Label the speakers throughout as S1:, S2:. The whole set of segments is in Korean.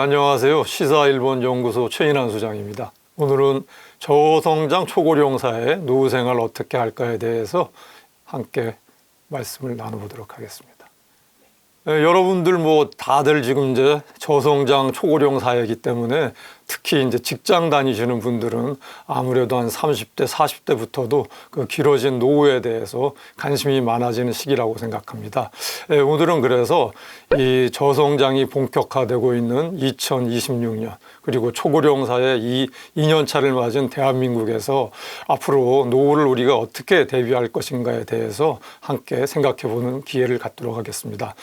S1: 안녕하세요. 시사일본연구소 최인환 소장입니다. 오늘은 저성장 초고령사의 노후생활 어떻게 할까에 대해서 함께 말씀을 나눠보도록 하겠습니다. 여러분들 다들 지금 이제 저성장 초고령 사회이기 때문에 특히 이제 직장 다니시는 분들은 아무래도 한 30대, 40대부터도 그 길어진 노후에 대해서 관심이 많아지는 시기라고 생각합니다. 오늘은 그래서 이 저성장이 본격화되고 있는 2026년 그리고 초고령 사회 이 2년차를 맞은 대한민국에서 앞으로 노후를 우리가 어떻게 대비할 것인가에 대해서 함께 생각해보는 기회를 갖도록 하겠습니다.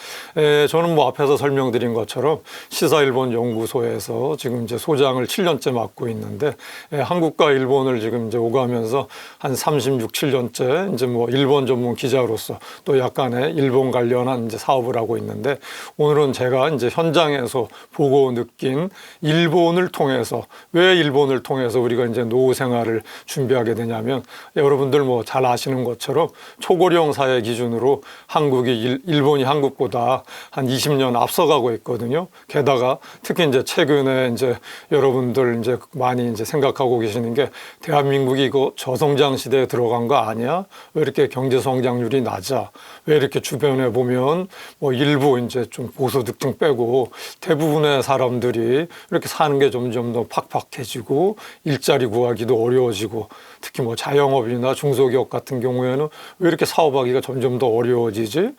S1: 저는 앞에서 설명드린 것처럼 시사일본 연구소에서 지금 이제 소장을 7년째 맡고 있는데 한국과 일본을 지금 이제 오가면서 한 36, 7년째 이제 일본 전문 기자로서 또 약간의 일본 관련한 이제 사업을 하고 있는데 오늘은 제가 이제 현장에서 보고 느낀 일본을 통해서 왜 일본을 통해서 우리가 이제 노후 생활을 준비하게 되냐면 여러분들 잘 아시는 것처럼 초고령 사회 기준으로 한국이 일본이 한국보다 한 20년 앞서가고 있거든요. 게다가 특히 이제 최근에 이제 여러분들 이제 많이 이제 생각하고 계시는 게 대한민국이 이거 저성장 시대에 들어간 거 아니야? 왜 이렇게 경제 성장률이 낮아? 왜 이렇게 주변에 보면 일부 이제 좀 고소득층 빼고 대부분의 사람들이 이렇게 사는 게 점점 더 팍팍해지고 일자리 구하기도 어려워지고 특히 자영업이나 중소기업 같은 경우에는 왜 이렇게 사업하기가 점점 더 어려워지지?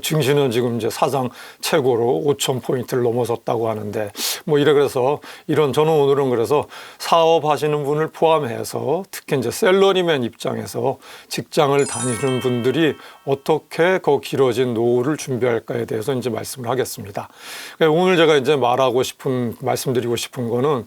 S1: 증시는 지금 이제 사상 최고로 5,000포인트를 넘어섰다고 하는데 이래 그래서 저는 오늘은 그래서 사업하시는 분을 포함해서 특히 이제 셀러리맨 입장에서 직장을 다니는 분들이 어떻게 그 길어진 노후를 준비할까에 대해서 이제 말씀을 하겠습니다. 오늘 제가 이제 말씀드리고 싶은 거는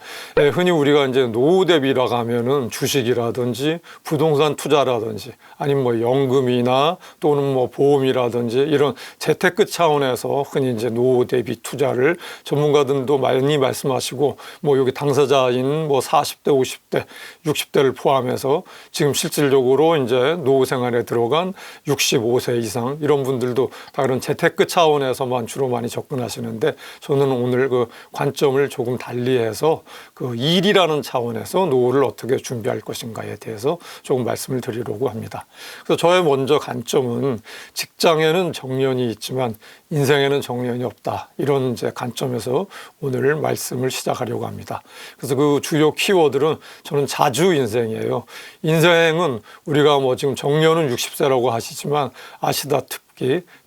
S1: 흔히 우리가 이제 노후 대비라고 하면은 주식이라든지 부동산 투자라든지 아니면 연금이나 또는 보험이라든지 이런 재테크 차원에서 흔히 이제 노후 대비 투자를 전문가들도 많이 말씀하시고 여기 당사자인 40대, 50대, 60대를 포함해서 지금 실질적으로 이제 노후 생활에 들어간 65세 이상 이런 분들도 다 그런 재테크 차원에서만 주로 많이 접근하시는데 저는 오늘 그 관점을 조금 달리해서 그 일이라는 차원에서 노후를 어떻게 준비할 것인가에 대해서 조금 말씀을 드리려고 합니다. 그래서 저의 먼저 관점은 직장에는 정년이 있지만 인생에는 정년이 없다. 이런 이제 관점에서 오늘 말씀을 시작하려고 합니다. 그래서 그 주요 키워드는 저는 자주 인생이에요. 인생은 우리가 지금 정년은 60세라고 하시지만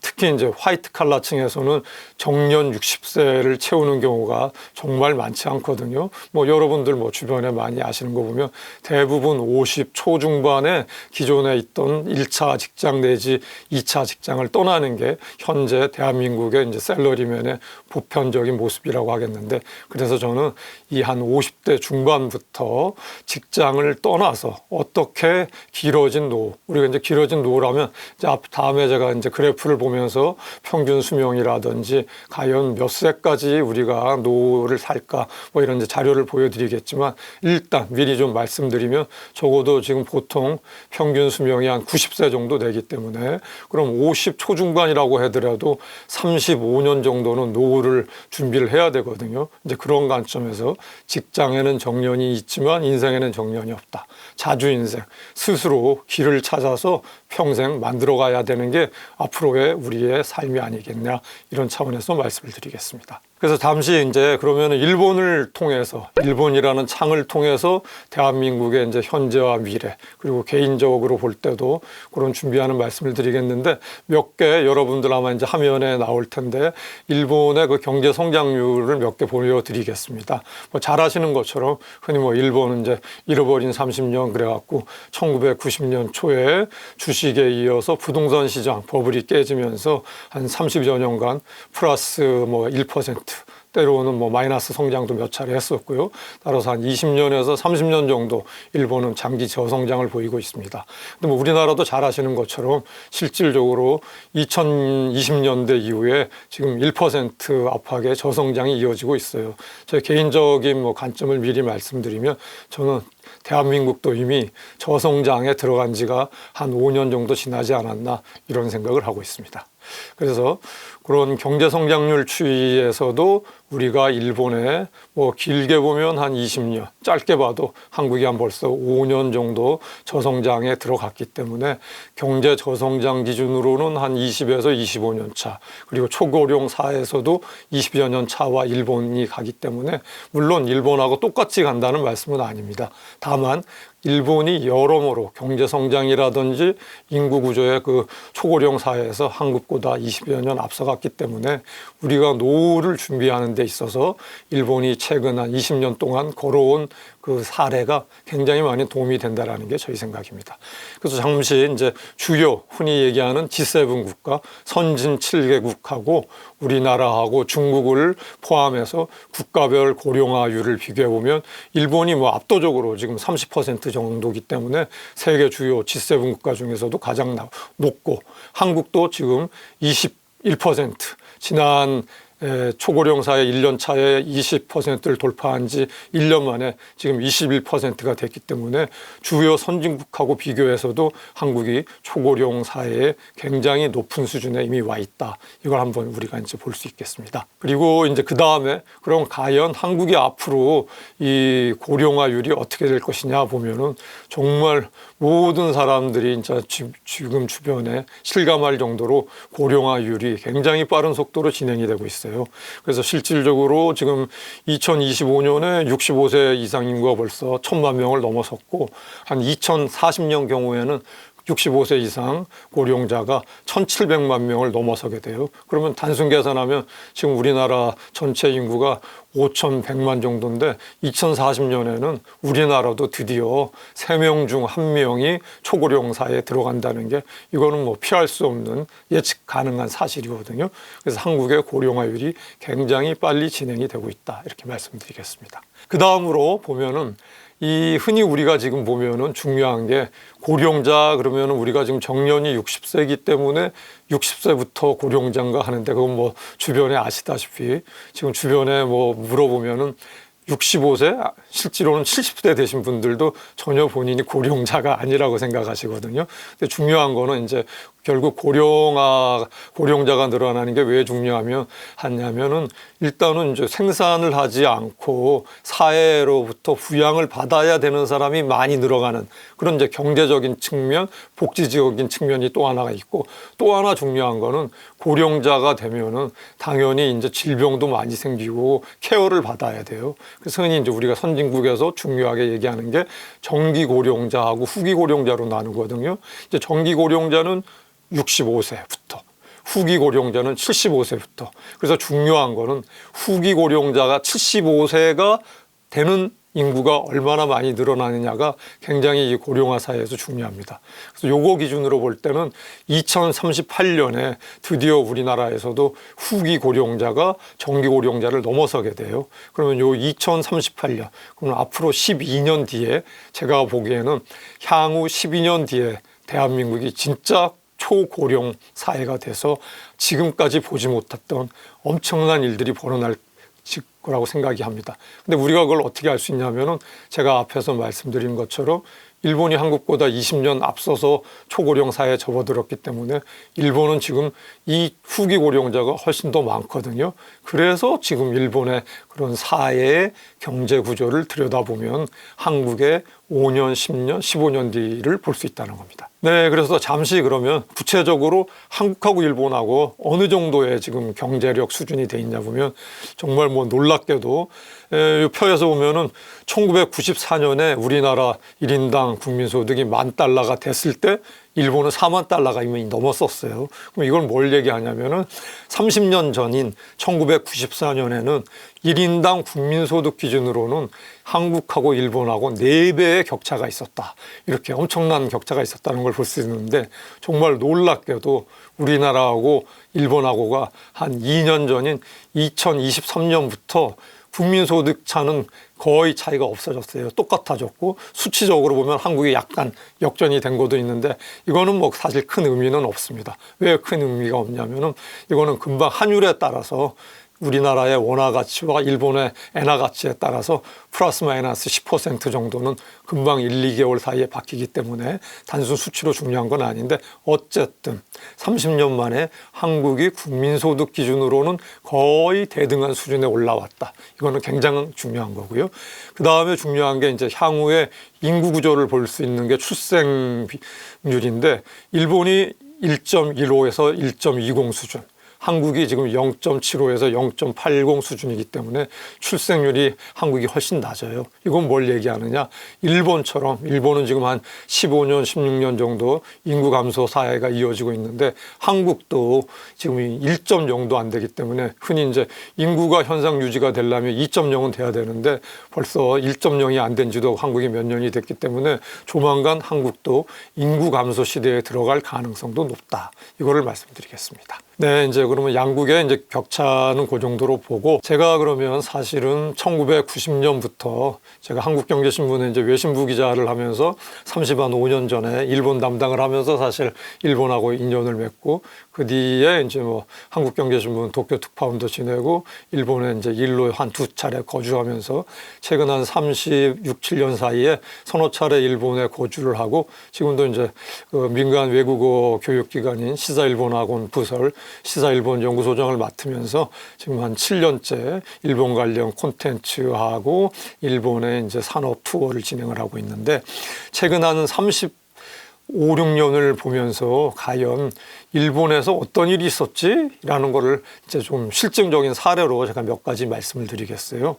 S1: 특히 이제 화이트 칼라층에서는 정년 60세를 채우는 경우가 정말 많지 않거든요. 여러분들 주변에 많이 아시는 거 보면 대부분 50 초중반에 기존에 있던 1차 직장 내지 2차 직장을 떠나는 게 현재 대한민국의 이제 셀러리맨의 보편적인 모습이라고 하겠는데 그래서 저는 이 한 50대 중반부터 직장을 떠나서 어떻게 길어진 노후, 우리가 이제 길어진 노후라면 이제 다음에 제가 이제 그래프를 보면서 평균 수명이라든지 과연 몇 세까지 우리가 노후를 살까 이런 이제 자료를 보여드리겠지만 일단 미리 좀 말씀드리면 적어도 지금 보통 평균 수명이 한 90세 정도 되기 때문에 그럼 50 초중반이라고 하더라도 35년 정도는 노후를 준비를 해야 되거든요. 이제 그런 관점에서 직장에는 정년이 있지만 인생에는 정년이 없다. 자주 인생 스스로 길을 찾아서 평생 만들어 가야 되는 게 앞으로의 우리의 삶이 아니겠냐 이런 차원에서 말씀을 드리겠습니다. 그래서 잠시 이제 그러면 일본을 통해서 일본이라는 창을 통해서 대한민국의 이제 현재와 미래 그리고 개인적으로 볼 때도 그런 준비하는 말씀을 드리겠는데 몇 개 여러분들 아마 이제 화면에 나올 텐데 일본의 그 경제 성장률을 몇 개 보여드리겠습니다. 잘 아시는 것처럼 흔히 일본은 이제 잃어버린 30년 그래갖고 1990년 초에 주식에 이어서 부동산 시장 버블이 깨지면서 한 30여 년간 플러스 1% 때로는 마이너스 성장도 몇 차례 했었고요. 따라서 한 20년에서 30년 정도 일본은 장기 저성장을 보이고 있습니다. 근데 우리나라도 잘 아시는 것처럼 실질적으로 2020년대 이후에 지금 1% 압박의 저성장이 이어지고 있어요. 제 개인적인 관점을 미리 말씀드리면 저는 대한민국도 이미 저성장에 들어간 지가 한 5년 정도 지나지 않았나 이런 생각을 하고 있습니다. 그래서 그런 경제 성장률 추이에서도 우리가 일본에 뭐 길게 보면 한 20년, 짧게 봐도 한국이 한 벌써 5년 정도 저성장에 들어갔기 때문에 경제 저성장 기준으로는 한 20에서 25년 차, 그리고 초고령 사에서도 20여 년 차와 일본이 가기 때문에 물론 일본하고 똑같이 간다는 말씀은 아닙니다. 다만 일본이 여러모로 경제 성장이라든지 인구 구조의 그 초고령 사회에서 한국보다 20여 년 앞서갔기 때문에 우리가 노후를 준비하는 데 있어서 일본이 최근 한 20년 동안 걸어온 그 사례가 굉장히 많이 도움이 된다라는 게 저희 생각입니다. 그래서 잠시 이제 주요 흔히 얘기하는 G7 국가, 선진 7개국하고 우리나라하고 중국을 포함해서 국가별 고령화율을 비교해 보면 일본이 뭐 압도적으로 지금 30% 정도이기 때문에 세계 주요 G7 국가 중에서도 가장 높고 한국도 지금 21%, 지난 초고령사의 1년 차에 20%를 돌파한 지 1년 만에 지금 21%가 됐기 때문에 주요 선진국하고 비교해서도 한국이 초고령 사회에 굉장히 높은 수준에 이미 와 있다. 이걸 한번 우리가 이제 볼 수 있겠습니다. 그리고 이제 그 다음에 그럼 과연 한국이 앞으로 이 고령화율이 어떻게 될 것이냐 보면은 정말 모든 사람들이 이제 지금 주변에 실감할 정도로 고령화율이 굉장히 빠른 속도로 진행이 되고 있어요. 그래서 실질적으로 지금 2025년에 65세 이상 인구가 벌써 1,000만 명을 넘어섰고 한 2040년 경우에는 65세 이상 고령자가 1,700만 명을 넘어서게 돼요. 그러면 단순 계산하면 지금 우리나라 전체 인구가 5,100만 정도인데 2040년에는 우리나라도 드디어 3명 중 1명이 초고령 사회에 들어간다는 게 이거는 뭐 피할 수 없는 예측 가능한 사실이거든요. 그래서 한국의 고령화율이 굉장히 빨리 진행이 되고 있다. 이렇게 말씀드리겠습니다. 그 다음으로 보면은 이 흔히 우리가 지금 보면은 중요한 게 고령자 그러면은 우리가 지금 정년이 60세이기 때문에 60세부터 고령자인가 하는데 그건 뭐 주변에 아시다시피 지금 주변에 뭐 물어보면은 65세 실제로는 70세 되신 분들도 전혀 본인이 고령자가 아니라고 생각하시거든요. 근데 중요한 거는 이제 결국 고령자가 늘어나는 게 왜 중요하냐면은 일단은 이제 생산을 하지 않고 사회로부터 부양을 받아야 되는 사람이 많이 늘어가는 그런 이제 경제적인 측면, 복지적인 측면이 또 하나가 있고 또 하나 중요한 거는 고령자가 되면은 당연히 이제 질병도 많이 생기고 케어를 받아야 돼요. 그래서 흔히 이제 우리가 선진국에서 중요하게 얘기하는 게 정기 고령자하고 후기 고령자로 나누거든요. 이제 정기 고령자는 65세부터 후기 고령자는 75세부터 그래서 중요한 거는 후기 고령자가 75세가 되는 인구가 얼마나 많이 늘어나느냐가 굉장히 이 고령화 사회에서 중요합니다. 그래서 요거 기준으로 볼 때는 2038년에 드디어 우리나라에서도 후기 고령자가 정기 고령자를 넘어서게 돼요. 그러면 요 2038년, 그러면 앞으로 12년 뒤에 제가 보기에는 향후 12년 뒤에 대한민국이 진짜 초고령 사회가 돼서 지금까지 보지 못했던 엄청난 일들이 벌어날 거라고 생각이 합니다. 근데 우리가 그걸 어떻게 알 수 있냐면은 제가 앞에서 말씀드린 것처럼 일본이 한국보다 20년 앞서서 초고령 사회에 접어들었기 때문에 일본은 지금 이 후기 고령자가 훨씬 더 많거든요. 그래서 지금 일본의 그런 사회의 경제 구조를 들여다보면 한국의 5년, 10년, 15년 뒤를 볼 수 있다는 겁니다. 네, 그래서 잠시 그러면 구체적으로 한국하고 일본하고 어느 정도의 지금 경제력 수준이 돼 있냐 보면 정말 뭐 놀랍게도 이 표에서 보면은 1994년에 우리나라 1인당 국민소득이 $10,000가 됐을 때 일본은 $40,000가 이미 넘었었어요. 그럼 이걸 뭘 얘기하냐면은 30년 전인 1994년에는 1인당 국민소득 기준으로는 한국하고 일본하고 4배의 격차가 있었다. 이렇게 엄청난 격차가 있었다는 걸 볼 수 있는데 정말 놀랍게도 우리나라하고 일본하고가 한 2년 전인 2023년부터 국민소득 차는 거의 차이가 없어졌어요. 똑같아졌고 수치적으로 보면 한국이 약간 역전이 된 것도 있는데 이거는 뭐 사실 큰 의미는 없습니다. 왜 큰 의미가 없냐면은 이거는 금방 환율에 따라서 우리나라의 원화 가치와 일본의 엔화 가치에 따라서 플러스 마이너스 10% 정도는 금방 1, 2개월 사이에 바뀌기 때문에 단순 수치로 중요한 건 아닌데 어쨌든 30년 만에 한국이 국민소득 기준으로는 거의 대등한 수준에 올라왔다. 이거는 굉장히 중요한 거고요. 그 다음에 중요한 게 이제 향후에 인구 구조를 볼 수 있는 게 출생률인데 일본이 1.15에서 1.20 수준, 한국이 지금 0.75에서 0.80 수준이기 때문에 출생률이 한국이 훨씬 낮아요. 이건 뭘 얘기하느냐? 일본처럼, 일본은 지금 한 15년, 16년 정도 인구 감소 사회가 이어지고 있는데 한국도 지금 1.0도 안 되기 때문에 흔히 이제 인구가 현상 유지가 되려면 2.0은 돼야 되는데 벌써 1.0이 안 된 지도 한국이 몇 년이 됐기 때문에 조만간 한국도 인구 감소 시대에 들어갈 가능성도 높다. 이거를 말씀드리겠습니다. 네, 이제 그러면 양국의 이제 격차는 그 정도로 보고 제가 그러면 사실은 1990년부터 제가 한국경제신문에 이제 외신부 기자를 하면서 35년 전에 일본 담당을 하면서 사실 일본하고 인연을 맺고 그 뒤에 이제 뭐 한국경제신문 도쿄 특파원도 지내고 일본에 이제 일로 한 두 차례 거주하면서 최근 한 36, 7년 사이에 서너 차례 일본에 거주를 하고 지금도 이제 그 민간 외국어 교육기관인 시사일본학원 부설 시사일본 연구소장을 맡으면서 지금 한 7년째 일본 관련 콘텐츠하고 일본의 이제 산업 투어를 진행을 하고 있는데 최근 한 35, 6년을 보면서 과연 일본에서 어떤 일이 있었지? 라는 거를 이제 좀 실증적인 사례로 제가 몇 가지 말씀을 드리겠어요.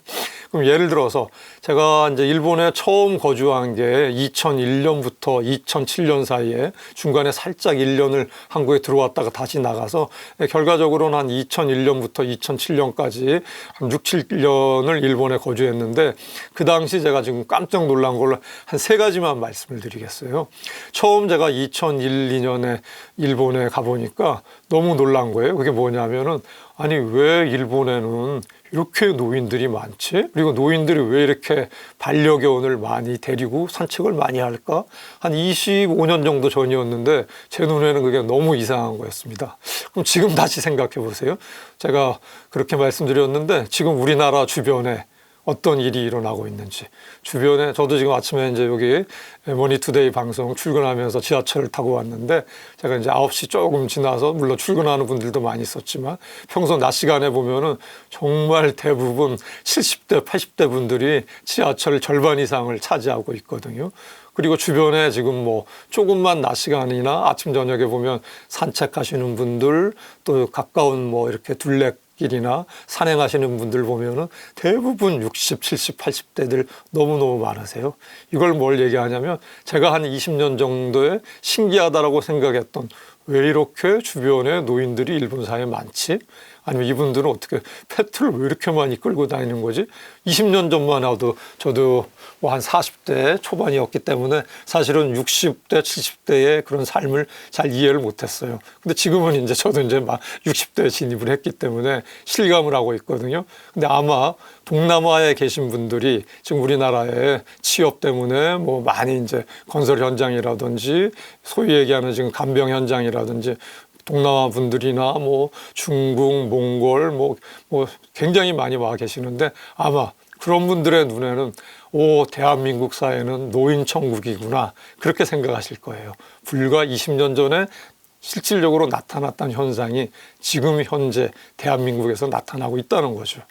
S1: 그럼 예를 들어서 제가 이제 일본에 처음 거주한 게 2001년부터 2007년 사이에 중간에 살짝 1년을 한국에 들어왔다가 다시 나가서 결과적으로는 한 2001년부터 2007년까지 한 6, 7년을 일본에 거주했는데 그 당시 제가 지금 깜짝 놀란 걸로 한 세 가지만 말씀을 드리겠어요. 처음 제가 2001, 2년에 일본에 가보니까 너무 놀란 거예요. 그게 뭐냐면은 아니 왜 일본에는 이렇게 노인들이 많지? 그리고 노인들이 왜 이렇게 반려견을 많이 데리고 산책을 많이 할까? 한 25년 정도 전이었는데 제 눈에는 그게 너무 이상한 거였습니다. 그럼 지금 다시 생각해 보세요. 제가 그렇게 말씀드렸는데 지금 우리나라 주변에 어떤 일이 일어나고 있는지 주변에 저도 지금 아침에 이제 여기 머니투데이 방송 출근하면서 지하철을 타고 왔는데 제가 이제 9시 조금 지나서 물론 출근하는 분들도 많이 있었지만 평소 낮 시간에 보면은 정말 대부분 70대, 80대 분들이 지하철 절반 이상을 차지하고 있거든요. 그리고 주변에 지금 뭐 조금만 낮 시간이나 아침 저녁에 보면 산책하시는 분들 또 가까운 뭐 이렇게 길이나 산행하시는 분들 보면은 대부분 60, 70, 80대들 너무너무 많으세요. 이걸 뭘 얘기하냐면 제가 한 20년 정도에 신기하다라고 생각했던 왜 이렇게 주변에 노인들이 일본 사회에 많지? 아니면 이분들은 어떻게 페트를 왜 이렇게 많이 끌고 다니는 거지? 20년 전만 해도 저도 뭐 한 40대 초반이었기 때문에 사실은 60대, 70대의 그런 삶을 잘 이해를 못했어요. 근데 지금은 이제 저도 이제 막 60대에 진입을 했기 때문에 실감을 하고 있거든요. 근데 아마 동남아에 계신 분들이 지금 우리나라에 취업 때문에 뭐 많이 이제 건설 현장이라든지 소위 얘기하는 지금 간병 현장이라든지 동남아 분들이나 뭐 중국, 몽골 뭐 굉장히 많이 와 계시는데 아마 그런 분들의 눈에는 오, 대한민국 사회는 노인 천국이구나 그렇게 생각하실 거예요. 불과 20년 전에 실질적으로 나타났던 현상이 지금 현재 대한민국에서 나타나고 있다는 거죠.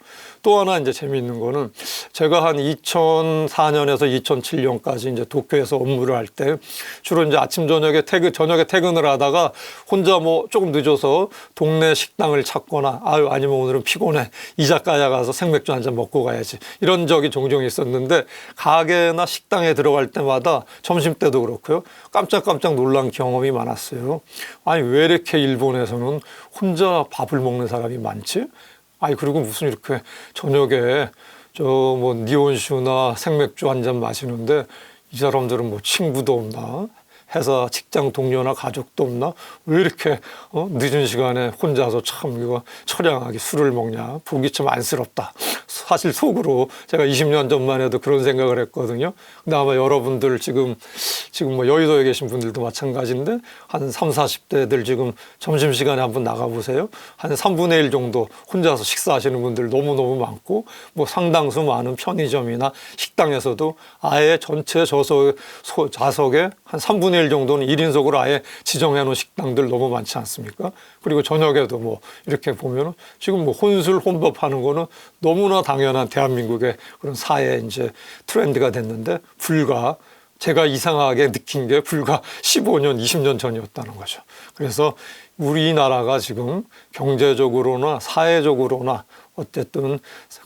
S1: 또 하나 이제 재미있는 거는 제가 한 2004년에서 2007년까지 이제 도쿄에서 업무를 할 때 주로 이제 아침 저녁에 퇴근을 하다가 혼자 뭐 조금 늦어서 동네 식당을 찾거나 아니면 오늘은 피곤해 이자카야 가서 생맥주 한 잔 먹고 가야지 이런 적이 종종 있었는데 가게나 식당에 들어갈 때마다 점심 때도 그렇고요. 깜짝깜짝 놀란 경험이 많았어요. 아니 왜 이렇게 일본에서는 혼자 밥을 먹는 사람이 많지? 아니 그리고 무슨 이렇게 저녁에 저 뭐 니온슈나 생맥주 한 잔 마시는데 이 사람들은 뭐 친구도 없나? 회사 직장 동료나 가족도 없나? 왜 이렇게 늦은 시간에 혼자서 참 이거 처량하게 술을 먹냐? 보기 좀 안쓰럽다. 사실 속으로 제가 20년 전만 해도 그런 생각을 했거든요. 근데 아마 여러분들 지금 뭐 여의도에 계신 분들도 마찬가지인데 한 30, 40대들 지금 점심시간에 한번 나가보세요. 한 3분의 1 정도 혼자서 식사하시는 분들 너무너무 많고 뭐 상당수 많은 편의점이나 식당에서도 아예 전체 좌석에 한 3분의 1 정도는 1인석으로 아예 지정해 놓은 식당들 너무 많지 않습니까? 그리고 저녁에도 뭐 이렇게 보면은 지금 뭐 혼술 혼밥하는 거는 너무나 당연한 대한민국의 그런 사회 이제 트렌드가 됐는데 불과 제가 이상하게 느낀 게 불과 15년, 20년 전이었다는 거죠. 그래서 우리나라가 지금 경제적으로나 사회적으로나 어쨌든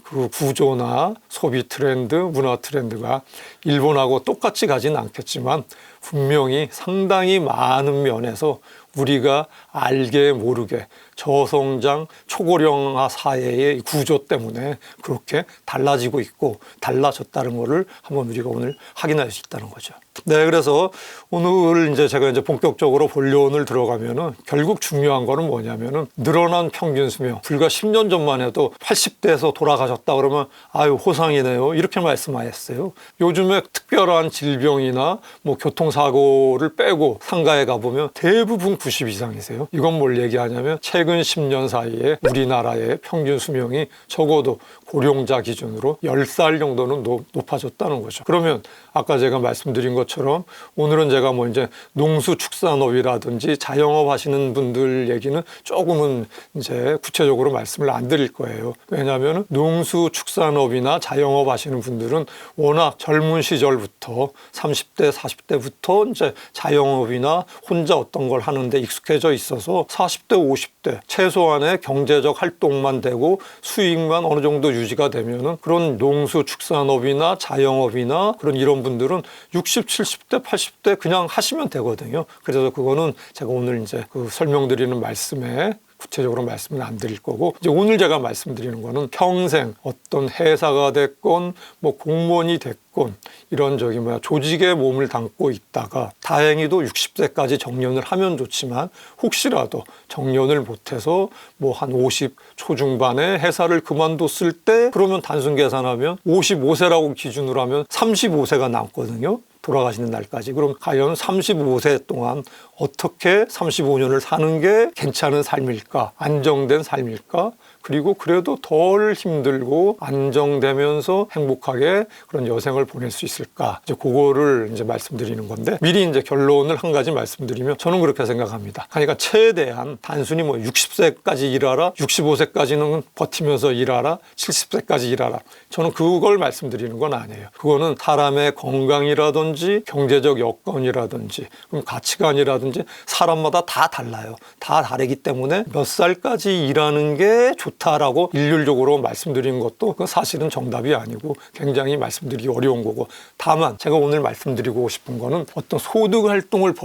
S1: 그 구조나 소비 트렌드, 문화 트렌드가 일본하고 똑같이 가진 않겠지만 분명히 상당히 많은 면에서 우리가 알게 모르게 저성장 초고령화 사회의 구조 때문에 그렇게 달라지고 있고 달라졌다는 것을 한번 우리가 오늘 확인할 수 있다는 거죠. 네, 그래서 오늘 제가 본격적으로 본론을 들어가면은 결국 중요한 거는 뭐냐면은 늘어난 평균 수명. 불과 10년 전만 해도 80대에서 돌아가셨다 그러면 아유 호상이네요 이렇게 말씀하셨어요. 요즘에 특별한 질병이나 뭐 교통사고를 빼고 상가에 가보면 대부분 90 이상이세요. 이건 뭘 얘기하냐면 최근 10년 사이에 우리나라의 평균 수명이 적어도 고령자 기준으로 10살 정도는 높아졌다는 거죠. 그러면 아까 제가 말씀드린 것처럼 오늘은 제가 뭐 이제 농수축산업이라든지 자영업 하시는 분들 얘기는 조금은 이제 구체적으로 말씀을 안 드릴 거예요. 왜냐하면 농수축산업이나 자영업 하시는 분들은 워낙 젊은 시절부터 30대, 40대부터 이제 자영업이나 혼자 어떤 걸 하는데 익숙해져 있어서 40대, 50대 최소한의 경제적 활동만 되고 수익만 어느 정도 유지가 되면은 그런 농수축산업이나 자영업이나 그런 이런 분들은 60, 70대, 80대 그냥 하시면 되거든요. 그래서 그거는 제가 오늘 이제 그 설명드리는 말씀에 구체적으로 말씀을 안 드릴 거고 이제 오늘 제가 말씀드리는 거는 평생 어떤 회사가 됐건 뭐 공무원이 됐건 이런 조직에 몸을 담고 있다가 다행히도 60세까지 정년을 하면 좋지만 혹시라도 정년을 못해서 뭐 한 50 초중반에 회사를 그만뒀을 때 그러면 단순 계산하면 55세라고 기준으로 하면 35세가 남거든요. 돌아가시는 날까지. 그럼 과연 35세 동안 어떻게 35년을 사는 게 괜찮은 삶일까? 안정된 삶일까? 그리고 그래도 덜 힘들고 안정되면서 행복하게 그런 여생을 보낼 수 있을까? 이제 그거를 이제 말씀드리는 건데 미리 이제 결론을 한 가지 말씀드리면 저는 그렇게 생각합니다. 그러니까 최대한 단순히 뭐 60세까지 일하라, 65세까지는 버티면서 일하라, 70세까지 일하라. 저는 그걸 말씀드리는 건 아니에요. 그거는 사람의 건강이라든지 경제적 여건이라든지 그럼 가치관이라든지 사람마다 다 달라요. 다 다르기 때문에 몇 살까지 일하는 게 좋다라고 일률적으로 말씀드리는 것도 사실은 정답이 아니고 굉장히 말씀드리기 어려운 거고 다만 제가 오늘 말씀드리고 싶은 거는 어떤 소득 활동을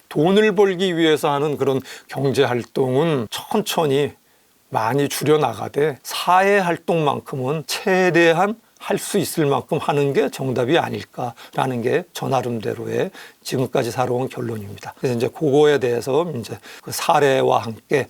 S1: 돈을 벌기 위해서 하는 그런 경제 활동은 천천히 많이 줄여나가되 사회 활동만큼은 최대한 할 수 있을 만큼 하는 게 정답이 아닐까라는 게 저 나름대로의 지금까지 살아온 결론입니다. 그래서 이제 그거에 대해서 이제 그 사례와 함께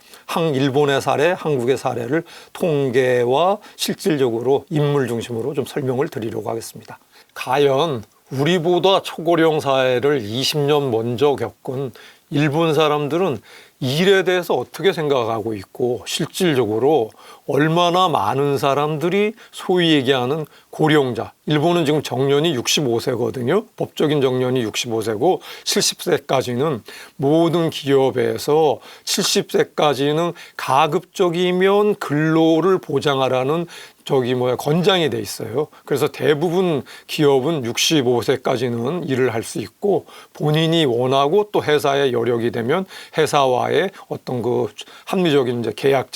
S1: 일본의 사례, 한국의 사례를 통계와 실질적으로 인물 중심으로 좀 설명을 드리려고 하겠습니다. 과연 우리보다 초고령 사회를 20년 먼저 겪은 일본 사람들은 일에 대해서 어떻게 생각하고 있고 실질적으로 얼마나 많은 사람들이 소위 얘기하는 고령자, 일본은 지금 정년이 65세거든요. 법적인 정년이 65세고 70세까지는 모든 기업에서 70세까지는 가급적이면 근로를 보장하라는 권장이 돼 있어요. 그래서 대부분 기업은 65세까지는 일을 할 수 있고 본인이 원하고 또 회사에 여력이 되면 회사와의 어떤 그 합리적인 이제 계약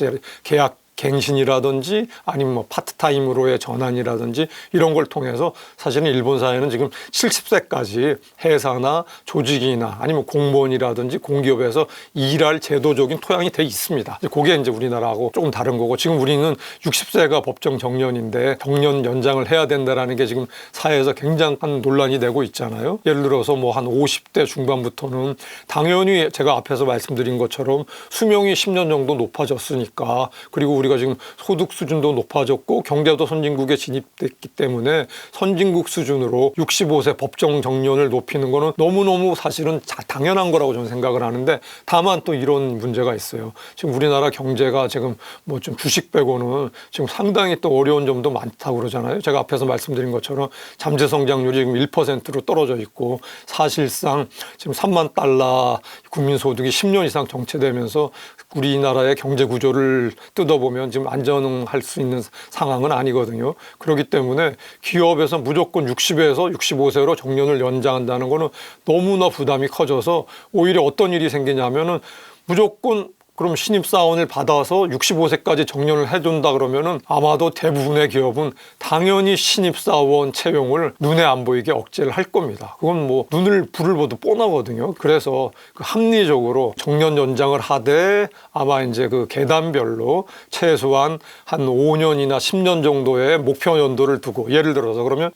S1: 갱신이라든지 아니면 뭐 파트타임으로의 전환이라든지 이런 걸 통해서 사실은 일본 사회는 지금 70세까지 회사나 조직이나 아니면 공무원이라든지 공기업에서 일할 제도적인 토양이 돼 있습니다. 그게 이제 우리나라하고 조금 다른 거고, 지금 우리는 60세가 법정 정년인데 정년 연장을 해야 된다라는 게 지금 사회에서 굉장한 논란이 되고 있잖아요. 예를 들어서 뭐 한 50대 중반부터는 당연히 제가 앞에서 말씀드린 것처럼 수명이 10년 정도 높아졌으니까, 그리고 우리가 지금 소득 수준도 높아졌고 경제도 선진국에 진입됐기 때문에 선진국 수준으로 65세 법정 정년을 높이는 거는 너무너무 사실은 당연한 거라고 저는 생각을 하는데, 다만 또 이런 문제가 있어요. 지금 우리나라 경제가 지금 뭐 좀 주식 빼고는 지금 상당히 또 어려운 점도 많다고 그러잖아요. 제가 앞에서 말씀드린 것처럼 잠재 성장률이 지금 1%로 떨어져 있고, 사실상 지금 3만 달러 국민소득이 10년 이상 정체되면서 우리나라의 경제 구조를 뜯어보면 지금 안전할 수 있는 상황은 아니거든요. 그렇기 때문에 기업에서 무조건 60에서 65세로 정년을 연장한다는 거는 너무나 부담이 커져서 오히려 어떤 일이 생기냐면은 무조건 그럼 신입사원을 받아서 65세까지 정년을 해준다 그러면은 아마도 대부분의 기업은 당연히 신입사원 채용을 눈에 안 보이게 억제를 할 겁니다. 그건 뭐 불을 보도 뻔하거든요. 그래서 그 합리적으로 정년 연장을 하되 아마 이제 그 계단별로 최소한 한 5년이나 10년 정도의 목표 연도를 두고, 예를 들어서 그러면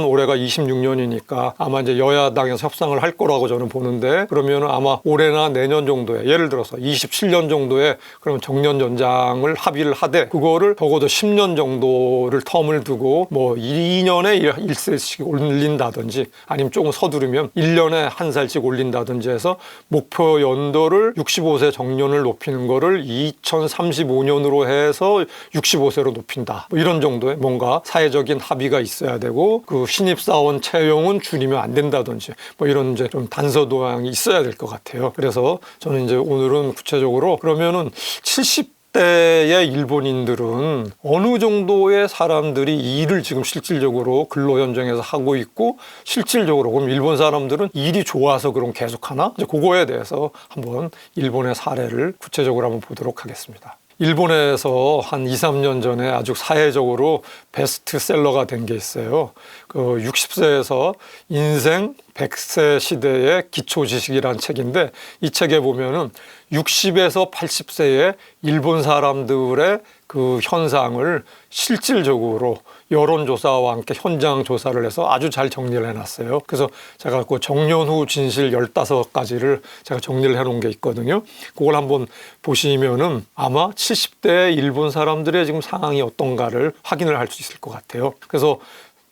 S1: 올해가 26년이니까 아마 이제 여야당에서 협상을 할 거라고 저는 보는데, 그러면 아마 올해나 내년 정도에 예를 들어서 27년 정도에 그러면 정년 연장을 합의를 하되, 그거를 적어도 10년 정도를 텀을 두고 뭐 2년에 1세씩 올린다든지 아니면 조금 서두르면 1년에 1살씩 올린다든지 해서 목표 연도를 65세 정년을 높이는 거를 2035년으로 해서 65세로 높인다. 뭐 이런 정도의 뭔가 사회적인 합의가 있어야 되고, 그 신입사원 채용은 줄이면 안 된다든지 뭐 이런 이제 좀 단서도항이 있어야 될 것 같아요. 그래서 저는 이제 오늘은 구체적으로 그러면은 70대의 일본인들은 어느 정도의 사람들이 일을 지금 실질적으로 근로 현장에서 하고 있고, 실질적으로 그럼 일본 사람들은 일이 좋아서 그럼 계속 하나? 이제 그거에 대해서 한번 일본의 사례를 구체적으로 한번 보도록 하겠습니다. 일본에서 한 2, 3년 전에 아주 사회적으로 베스트셀러가 된 게 있어요. 그 60세에서 인생 100세 시대의 기초지식이라는 책인데, 이 책에 보면은 60에서 80세의 일본 사람들의 그 현상을 실질적으로 여론조사와 함께 현장 조사를 해서 아주 잘 정리를 해놨어요. 그래서 제가 그 정년 후 진실 15가지를 제가 정리를 해놓은 게 있거든요. 그걸 한번 보시면은 아마 70대 일본 사람들의 지금 상황이 어떤가를 확인을 할 수 있을 것 같아요. 그래서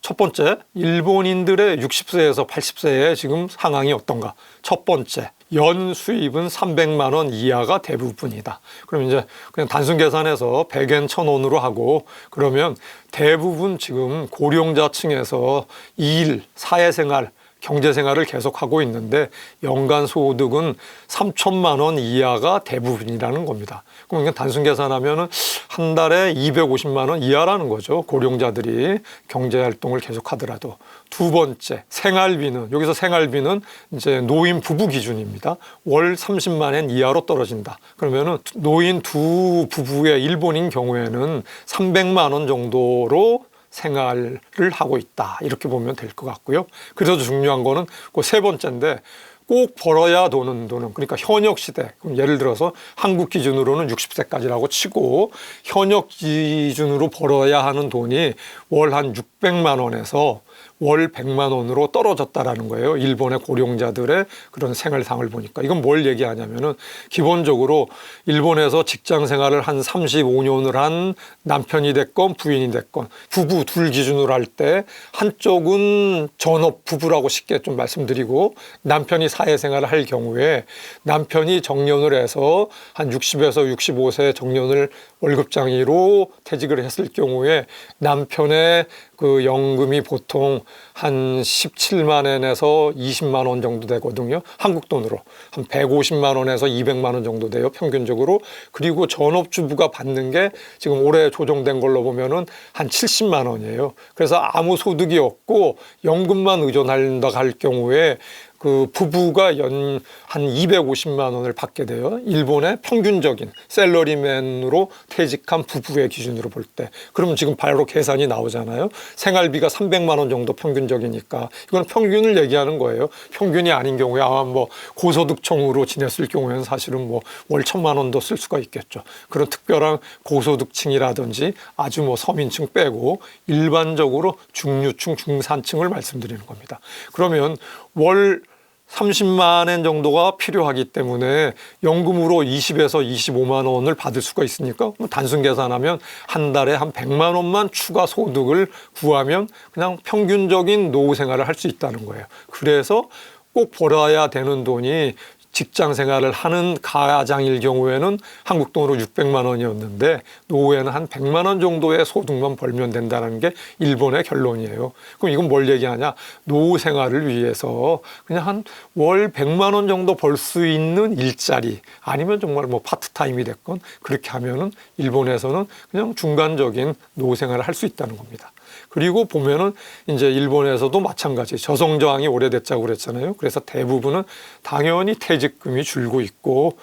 S1: 첫 번째, 일본인들의 60세에서 80세의 지금 상황이 어떤가. 첫 번째, 연 수입은 300만 원 이하가 대부분이다. 그럼 이제 그냥 단순 계산해서 100엔 1000원으로 하고, 그러면 대부분 지금 고령자층에서 일, 사회생활, 경제생활을 계속하고 있는데 연간 소득은 3천만 원 이하가 대부분이라는 겁니다. 그럼 그냥 단순 계산하면 한 달에 250만 원 이하라는 거죠. 고령자들이 경제활동을 계속하더라도. 두 번째, 생활비는, 여기서 생활비는 이제 노인 부부 기준입니다. 월 30만 엔 이하로 떨어진다. 그러면은 노인 두 부부의 일본인 경우에는 300만 원 정도로 생활을 하고 있다. 이렇게 보면 될 것 같고요. 그래서 중요한 거는 그 세 번째인데, 꼭 벌어야 도는 돈은, 그러니까 현역 시대, 그럼 예를 들어서 한국 기준으로는 60세까지라고 치고 현역 기준으로 벌어야 하는 돈이 월 한 600만 원에서 월 100만 원으로 떨어졌다라는 거예요. 일본의 고령자들의 그런 생활상을 보니까. 이건 뭘 얘기하냐면은, 기본적으로 일본에서 직장 생활을 한 35년을 한 남편이 됐건 부인이 됐건 부부 둘 기준으로 할 때, 한쪽은 전업 부부라고 쉽게 좀 말씀드리고 남편이 사회생활을 할 경우에 남편이 정년을 해서 한 60에서 65세 정년을 월급장애로 퇴직을 했을 경우에 남편의 그 연금이 보통 한 17만 엔에서 20만 원 정도 되거든요. 한국 돈으로 한 150만 원에서 200만 원 정도 돼요, 평균적으로. 그리고 전업주부가 받는 게 지금 올해 조정된 걸로 보면은 한 70만 원이에요. 그래서 아무 소득이 없고 연금만 의존한다 할 경우에 그 그 부부가 연 한 250만 원을 받게 돼요. 일본의 평균적인 셀러리맨으로 퇴직한 부부의 기준으로 볼 때. 그러면 지금 바로 계산이 나오잖아요. 생활비가 300만 원 정도 평균적이니까 이건 평균을 얘기하는 거예요. 평균이 아닌 경우에 아마 뭐 고소득층으로 지냈을 경우에는 사실은 뭐 월 1,000만 원도 쓸 수가 있겠죠. 그런 특별한 고소득층이라든지 아주 뭐 서민층 빼고 일반적으로 중류층, 중산층을 말씀드리는 겁니다. 그러면 월 30만 엔 정도가 필요하기 때문에 연금으로 20에서 25만 원을 받을 수가 있으니까 단순 계산하면 한 달에 한 100만 원만 추가 소득을 구하면 그냥 평균적인 노후 생활을 할 수 있다는 거예요. 그래서 꼭 벌어야 되는 돈이 직장 생활을 하는 가장일 경우에는 한국 돈으로 600만 원이었는데 노후에는 한 100만 원 정도의 소득만 벌면 된다는 게 일본의 결론이에요. 그럼 이건 뭘 얘기하냐? 노후 생활을 위해서 그냥 한 월 100만 원 정도 벌 수 있는 일자리 아니면 정말 뭐 파트타임이 됐건 그렇게 하면은 일본에서는 그냥 중간적인 노후 생활을 할 수 있다는 겁니다. 그리고 보면은 이제 일본에서도 마찬가지 저성장이 오래됐다고 그랬잖아요. 그래서 대부분은 당연히 퇴직금이 줄고 있고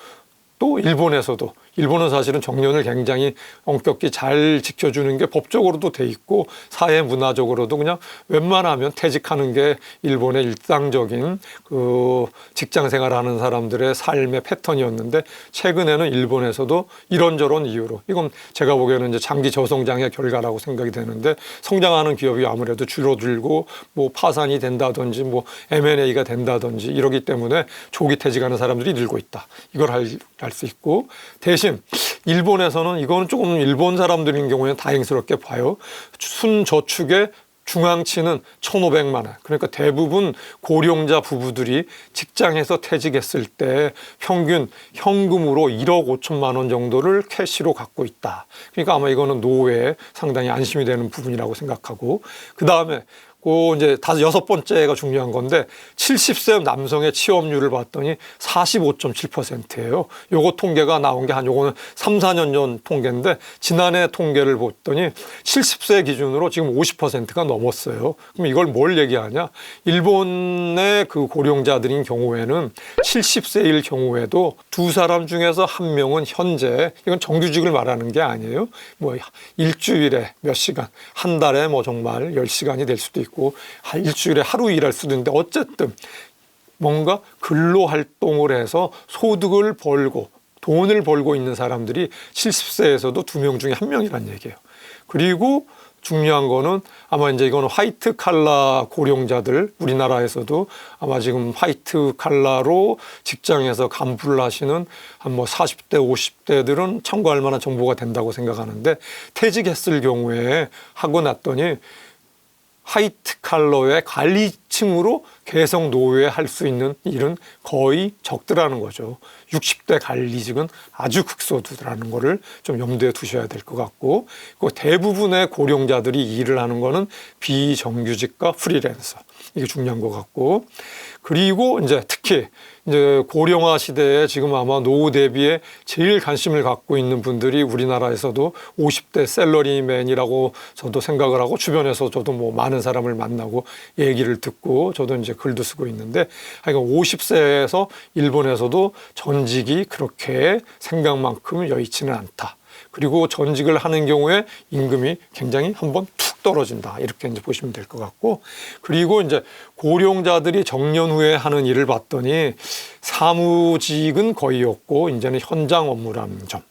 S1: 또 일본은 사실은 정년을 굉장히 엄격히 잘 지켜주는 게 법적으로도 돼 있고 사회 문화적으로도 그냥 웬만하면 퇴직하는 게 일본의 일상적인 그 직장 생활하는 사람들의 삶의 패턴이었는데 최근에는 일본에서도 이런저런 이유로 이건 제가 보기에는 이제 장기 저성장의 결과라고 생각이 되는데 성장하는 기업이 아무래도 줄어들고 뭐 파산이 된다든지 뭐 M&A가 된다든지 이러기 때문에 조기 퇴직하는 사람들이 늘고 있다. 이걸 알 수 있고 대신 일본에서는 이거는 조금 일본 사람들인 경우에는 다행스럽게 봐요. 순저축의 중앙치는 1,500만 원. 그러니까 대부분 고령자 부부들이 직장에서 퇴직했을 때 평균 현금으로 1억 5천만 원 정도를 캐시로 갖고 있다. 그러니까 아마 이거는 노후에 상당히 안심이 되는 부분이라고 생각하고 그 다음에 이제 여섯 번째가 중요한 건데 70세 남성의 취업률을 봤더니 45.7%예요. 요거 통계가 나온 게 요거는 3, 4년 전 통계인데 지난해 통계를 봤더니 70세 기준으로 지금 50%가 넘었어요. 그럼 이걸 뭘 얘기하냐? 일본의 그 고령자들인 경우에는 70세일 경우에도 두 사람 중에서 한 명은 현재 이건 정규직을 말하는 게 아니에요. 뭐 일주일에 몇 시간, 한 달에 뭐 정말 10시간이 될 수도 있고 일주일에 하루 일할 수도 있는데 어쨌든 뭔가 근로활동을 해서 소득을 벌고 돈을 벌고 있는 사람들이 70세에서도 2명 중에 1명이란 얘기예요. 그리고 중요한 거는 아마 이제 이거는 화이트 칼라 고령자들 우리나라에서도 아마 지금 화이트 칼라로 직장에서 간부를 하시는 한 뭐 40대 50대들은 참고할 만한 정보가 된다고 생각하는데 퇴직했을 경우에 하고 났더니 화이트 칼라의 관리층으로 계속 노후에 할 수 있는 일은 거의 적더라는 거죠. 60대 관리직은 아주 극소수라는 거를 좀 염두에 두셔야 될 것 같고 대부분의 고령자들이 일을 하는 거는 비정규직과 프리랜서 이게 중요한 것 같고 그리고 이제 특히 이제 고령화 시대에 지금 아마 노후 대비에 제일 관심을 갖고 있는 분들이 우리나라에서도 50대 셀러리맨이라고 저도 생각을 하고 주변에서 저도 뭐 많은 사람을 만나고 얘기를 듣고 저도 이제 글도 쓰고 있는데 하여간 50세에서 일본에서도 전직이 그렇게 생각만큼 여의치는 않다. 그리고 전직을 하는 경우에 임금이 굉장히 한번 툭 떨어진다. 이렇게 이제 보시면 될 것 같고. 그리고 이제 고령자들이 정년 후에 하는 일을 봤더니 사무직은 거의 없고 이제는 현장 업무라는 점.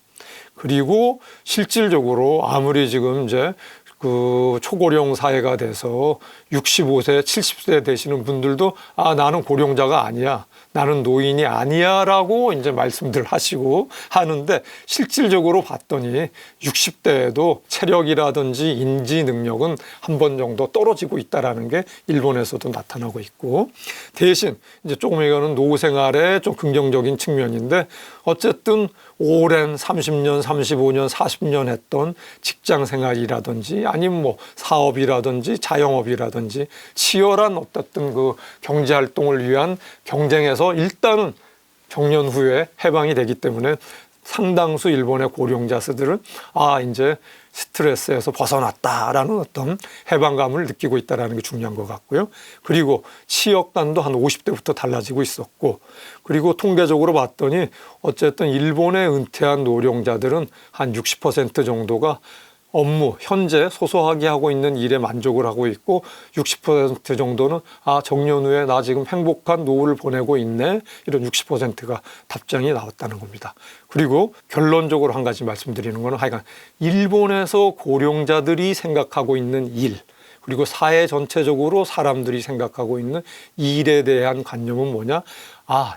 S1: 그리고 실질적으로 아무리 지금 이제 그 초고령 사회가 돼서 65세, 70세 되시는 분들도 나는 고령자가 아니야. 나는 노인이 아니야 라고 이제 말씀들 하시고 하는데 실질적으로 봤더니 60대에도 체력이라든지 인지 능력은 한 번 정도 떨어지고 있다라는 게 일본에서도 나타나고 있고 대신 이제 조금 이거는 노후 생활의 좀 긍정적인 측면인데 어쨌든 오랜 30년, 35년, 40년 했던 직장 생활이라든지 아니면 뭐 사업이라든지 자영업이라든지 치열한 어떤 그 경제 활동을 위한 경쟁에서 일단은 정년 후에 해방이 되기 때문에 상당수 일본의 고령자들은 이제 스트레스에서 벗어났다라는 어떤 해방감을 느끼고 있다는 게 중요한 것 같고요. 그리고 취업관도 한 50대부터 달라지고 있었고, 그리고 통계적으로 봤더니 어쨌든 일본의 은퇴한 노령자들은 한 60% 정도가 업무, 현재 소소하게 하고 있는 일에 만족을 하고 있고, 60% 정도는 정년 후에 나 지금 행복한 노후를 보내고 있네, 이런 60%가 답장이 나왔다는 겁니다. 그리고 결론적으로 한 가지 말씀드리는 거는, 하여간 일본에서 고령자들이 생각하고 있는 일, 그리고 사회 전체적으로 사람들이 생각하고 있는 일에 대한 관념은 뭐냐?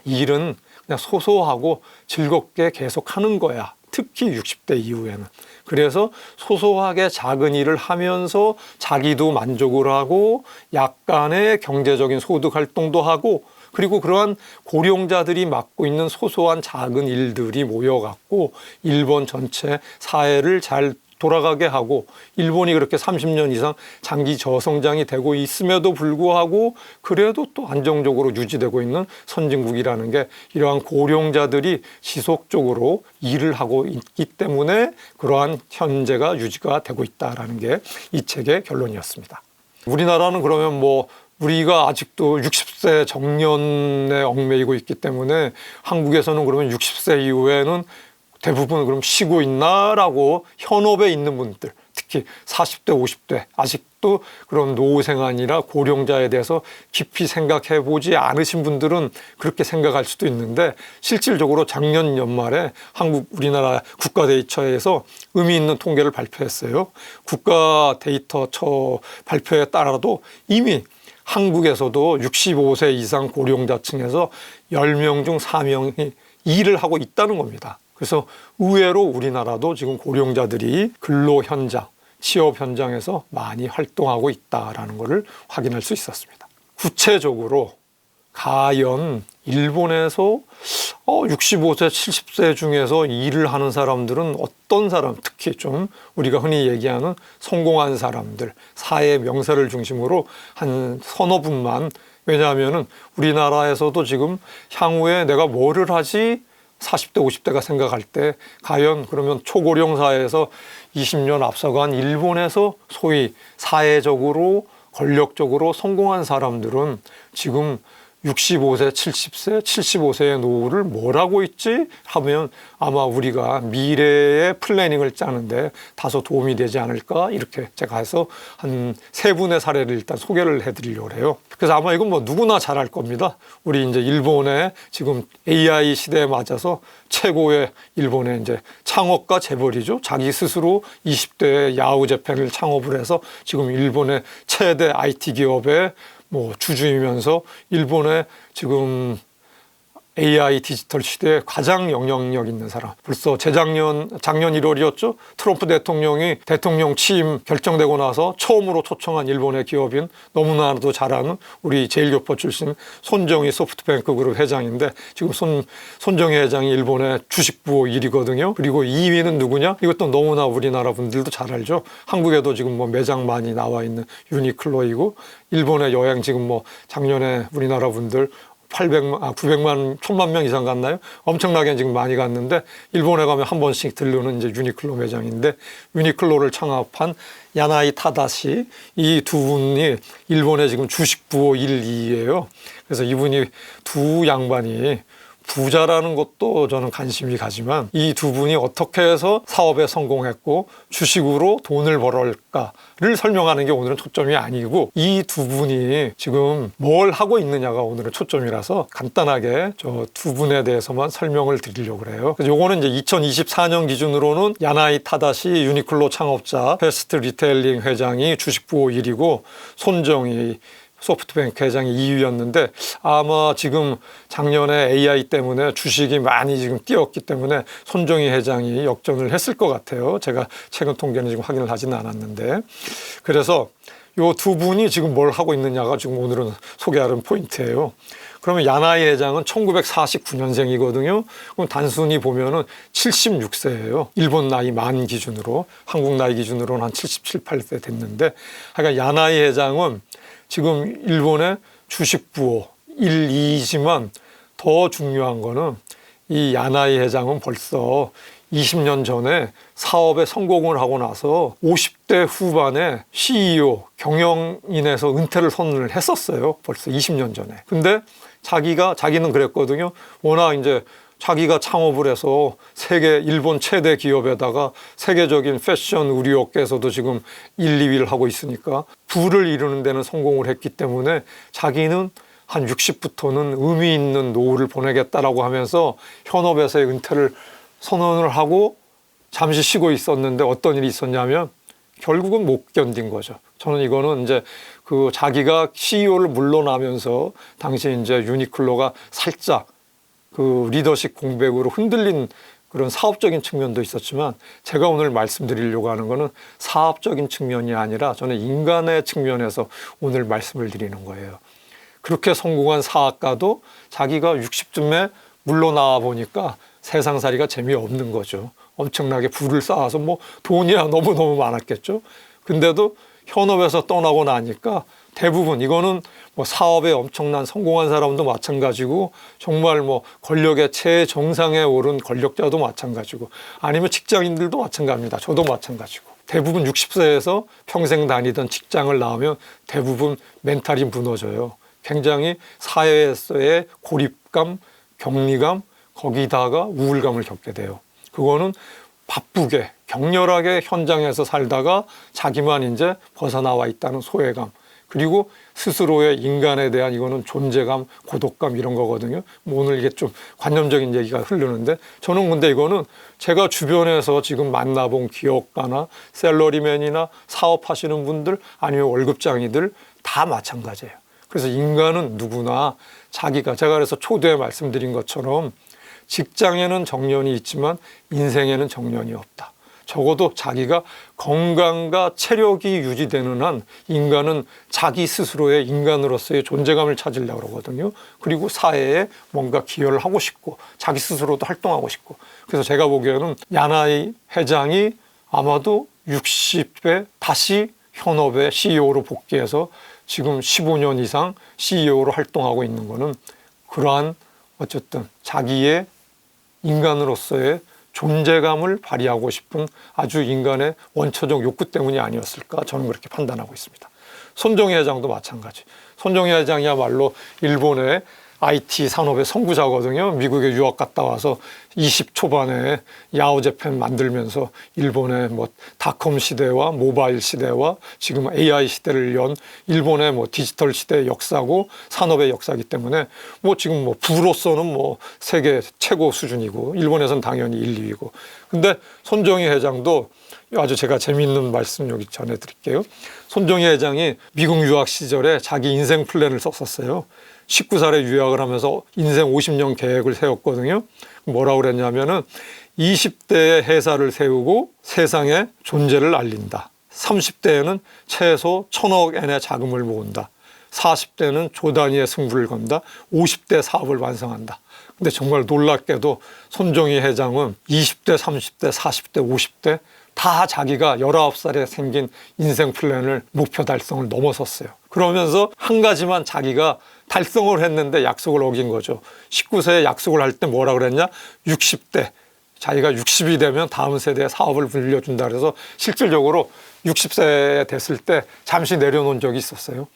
S1: 일은 그냥 소소하고 즐겁게 계속 하는 거야. 특히 60대 이후에는. 그래서 소소하게 작은 일을 하면서 자기도 만족을 하고 약간의 경제적인 소득 활동도 하고, 그리고 그러한 고령자들이 맡고 있는 소소한 작은 일들이 모여갖고 일본 전체 사회를 잘 돌아가게 하고, 일본이 그렇게 30년 이상 장기 저성장이 되고 있음에도 불구하고 그래도 또 안정적으로 유지되고 있는 선진국이라는 게, 이러한 고령자들이 지속적으로 일을 하고 있기 때문에 그러한 현재가 유지가 되고 있다는 게 이 책의 결론이었습니다. 우리나라는 그러면 우리가 아직도 60세 정년에 얽매이고 있기 때문에 한국에서는 그러면 60세 이후에는 대부분 그럼 쉬고 있나라고 현업에 있는 분들, 특히 40대, 50대 아직도 그런 노후생이 아니라 고령자에 대해서 깊이 생각해 보지 않으신 분들은 그렇게 생각할 수도 있는데, 실질적으로 작년 연말에 우리나라 국가데이터에서 의미 있는 통계를 발표했어요. 국가데이터처 발표에 따라도 이미 한국에서도 65세 이상 고령자층에서 10명 중 4명이 일을 하고 있다는 겁니다. 그래서 의외로 우리나라도 지금 고령자들이 근로 현장, 취업 현장에서 많이 활동하고 있다는 것을 확인할 수 있었습니다. 구체적으로 가연 일본에서 65세, 70세 중에서 일을 하는 사람들은 어떤 사람, 특히 좀 우리가 흔히 얘기하는 성공한 사람들, 사회 명사를 중심으로 한 서너 분만, 왜냐하면은 우리나라에서도 지금 향후에 내가 뭐를 하지 40대, 50대가 생각할 때 과연 그러면 초고령 사회에서 20년 앞서간 일본에서 소위 사회적으로 권력적으로 성공한 사람들은 지금 65세, 70세, 75세의 노후를 뭘 하고 있지? 하면 아마 우리가 미래의 플래닝을 짜는데 다소 도움이 되지 않을까? 이렇게 제가 해서 한 세 분의 사례를 일단 소개를 해드리려고 해요. 그래서 아마 이건 누구나 잘 알 겁니다. 우리 이제 일본의 지금 AI 시대에 맞아서 최고의 일본의 이제 창업가 재벌이죠. 자기 스스로 20대에 야후 재팬을 창업을 해서 지금 일본의 최대 IT 기업의 주주이면서 일본의 지금 AI 디지털 시대에 가장 영향력 있는 사람. 벌써 작년 1월이었죠. 트럼프 대통령이 대통령 취임 결정되고 나서 처음으로 초청한 일본의 기업인, 너무나도 잘 아는 우리 제일교포 출신 손정희 소프트뱅크 그룹 회장인데, 지금 손정희 회장이 일본의 주식부호 1위거든요. 그리고 2위는 누구냐? 이것도 너무나 우리나라 분들도 잘 알죠. 한국에도 지금 매장 많이 나와 있는 유니클로이고, 일본의 여행 지금 작년에 우리나라 분들 900만, 1000만 명 이상 갔나요? 엄청나게 지금 많이 갔는데, 일본에 가면 한 번씩 들르는 이제 유니클로 매장인데, 유니클로를 창업한 야나이 타다시, 이 두 분이 일본의 지금 주식부호 1, 2예요. 그래서 이분이 두 양반이 부자라는 것도 저는 관심이 가지만, 이 두 분이 어떻게 해서 사업에 성공했고 주식으로 돈을 벌을까를 설명하는 게 오늘은 초점이 아니고, 이 두 분이 지금 뭘 하고 있느냐가 오늘은 초점이라서 간단하게 저 두 분에 대해서만 설명을 드리려고 해요. 그래서 요거는 이제 2024년 기준으로는 야나이 타다시 유니클로 창업자, 패스트 리테일링 회장이 주식부호 1위고 손정희 소프트뱅크 회장이 2위였는데, 아마 지금 작년에 AI 때문에 주식이 많이 지금 뛰었기 때문에 손정희 회장이 역전을 했을 것 같아요. 제가 최근 통계는 지금 확인을 하지는 않았는데, 그래서 요 두 분이 지금 뭘 하고 있느냐가 지금 오늘은 소개하는 포인트예요. 그러면 야나이 회장은 1949년생이거든요. 그럼 단순히 보면은 76세예요. 일본 나이 만 기준으로, 한국 나이 기준으로는 한 77, 8세 됐는데, 그러니까 야나이 회장은 지금 일본의 주식부호 1, 2이지만 더 중요한 거는 이 야나이 회장은 벌써 20년 전에 사업에 성공을 하고 나서 50대 후반에 CEO, 경영인에서 은퇴를 선언을 했었어요. 벌써 20년 전에. 근데 자기는 그랬거든요. 워낙 이제 자기가 창업을 해서 일본 최대 기업에다가 세계적인 패션 의류업계에서도 지금 1, 2위를 하고 있으니까 부를 이루는 데는 성공을 했기 때문에 자기는 한 60부터는 의미 있는 노후를 보내겠다라고 하면서 현업에서의 은퇴를 선언을 하고 잠시 쉬고 있었는데 어떤 일이 있었냐면 결국은 못 견딘 거죠. 저는 이거는 이제 그 자기가 CEO를 물러나면서 당시 이제 유니클로가 살짝 그 리더십 공백으로 흔들린 그런 사업적인 측면도 있었지만 제가 오늘 말씀드리려고 하는 거는 사업적인 측면이 아니라 저는 인간의 측면에서 오늘 말씀을 드리는 거예요. 그렇게 성공한 사업가도 자기가 60쯤에 물러나와 보니까 세상살이가 재미없는 거죠. 엄청나게 부를 쌓아서 뭐 돈이야 너무너무 많았겠죠. 근데도 현업에서 떠나고 나니까 대부분 이거는 뭐 사업에 엄청난 성공한 사람도 마찬가지고 정말 뭐 권력의 최정상에 오른 권력자도 마찬가지고 아니면 직장인들도 마찬가지입니다. 저도 마찬가지고 대부분 60세에서 평생 다니던 직장을 나오면 대부분 멘탈이 무너져요. 굉장히 사회에서의 고립감, 격리감, 거기다가 우울감을 겪게 돼요. 그거는 바쁘게 격렬하게 현장에서 살다가 자기만 이제 벗어나와 있다는 소외감, 그리고 스스로의 인간에 대한 이거는 존재감, 고독감 이런 거거든요. 뭐 오늘 이게 좀 관념적인 얘기가 흐르는데 저는 근데 이거는 제가 주변에서 지금 만나본 기업가나 샐러리맨이나 사업하시는 분들 아니면 월급장이들 다 마찬가지예요. 그래서 인간은 누구나 자기가 제가 그래서 초대에 말씀드린 것처럼 직장에는 정년이 있지만 인생에는 정년이 없다. 적어도 자기가 건강과 체력이 유지되는 한 인간은 자기 스스로의 인간으로서의 존재감을 찾으려고 그러거든요. 그리고 사회에 뭔가 기여를 하고 싶고 자기 스스로도 활동하고 싶고. 그래서 제가 보기에는 야나이 회장이 아마도 60에 다시 현업의 CEO로 복귀해서 지금 15년 이상 CEO로 활동하고 있는 거는 그러한 어쨌든 자기의 인간으로서의 존재감을 발휘하고 싶은 아주 인간의 원초적 욕구 때문이 아니었을까 저는 그렇게 판단하고 있습니다. 손정희 회장도 마찬가지. 손정희 회장이야말로 일본의 IT 산업의 선구자거든요. 미국에 유학 갔다 와서 20 초반에 야오제팬 만들면서 일본의 뭐 닷컴 시대와 모바일 시대와 지금 AI 시대를 연 일본의 뭐 디지털 시대의 역사고 산업의 역사이기 때문에 뭐 지금 뭐 부로서는 뭐 세계 최고 수준이고 일본에서는 당연히 1, 2위고. 근데 손정희 회장도 아주 제가 재미있는 말씀 여기 전해드릴게요. 손정희 회장이 미국 유학 시절에 자기 인생 플랜을 썼었어요. 19살에 유학을 하면서 인생 50년 계획을 세웠거든요. 뭐라고 그랬냐면은 20대에 회사를 세우고 세상에 존재를 알린다. 30대에는 최소 1,000억 엔의 자금을 모은다. 40대는 조 단위의 승부를 건다. 50대 사업을 완성한다. 근데 정말 놀랍게도 손정희 회장은 20대, 30대, 40대, 50대 다 자기가 19살에 생긴 인생 플랜을 목표 달성을 넘어섰어요. 그러면서 한 가지만 자기가 달성을 했는데 약속을 어긴 거죠. 19세에 약속을 할 때 뭐라 그랬냐? 60대. 자기가 60이 되면 다음 세대에 사업을 물려준다 그래서 실질적으로 60세 됐을 때 잠시 내려놓은 적이 있었어요.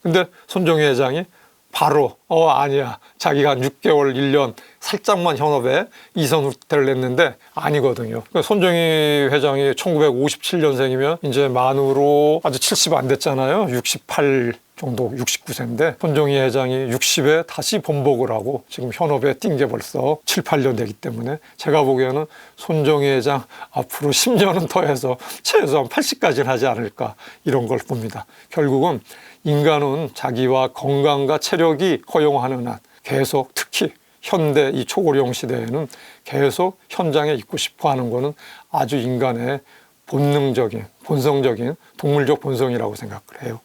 S1: 근데 손정희 회장이 바로 아니야. 자기가 한 6개월, 1년 살짝만 현업에 이선 후퇴를 냈는데 아니거든요. 그러니까 손정희 회장이 1957년생이면 이제 만으로 아주 70 안 됐잖아요. 68 정도 69세인데 손정희 회장이 60에 다시 번복을 하고 지금 현업에 뛴 게 벌써 7, 8년 되기 때문에 제가 보기에는 손정희 회장 앞으로 10년은 더 해서 최소한 80까지는 하지 않을까 이런 걸 봅니다. 결국은 인간은 자기와 건강과 체력이 허용하는 한 계속 특히 현대 이 초고령 시대에는 계속 현장에 있고 싶어 하는 것은 아주 인간의 본능적인, 본성적인 동물적 본성이라고 생각을 해요.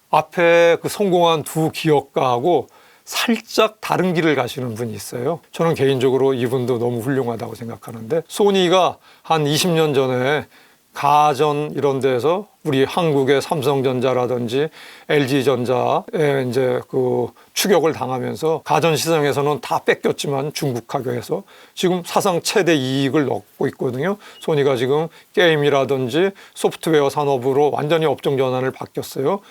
S1: 앞에 그 성공한 두 기업가하고 살짝 다른 길을 가시는 분이 있어요. 저는 개인적으로 이분도 너무 훌륭하다고 생각하는데 소니가 한 20년 전에 가전 이런 데서 우리 한국의 삼성전자라든지 LG전자에 이제 그 추격을 당하면서 가전 시장에서는 다 뺏겼지만 중국하고해서 지금 사상 최대 이익을 얻고 있거든요. 소니가 지금 게임이라든지 소프트웨어 산업으로 완전히 업종 전환을 바뀌었어요.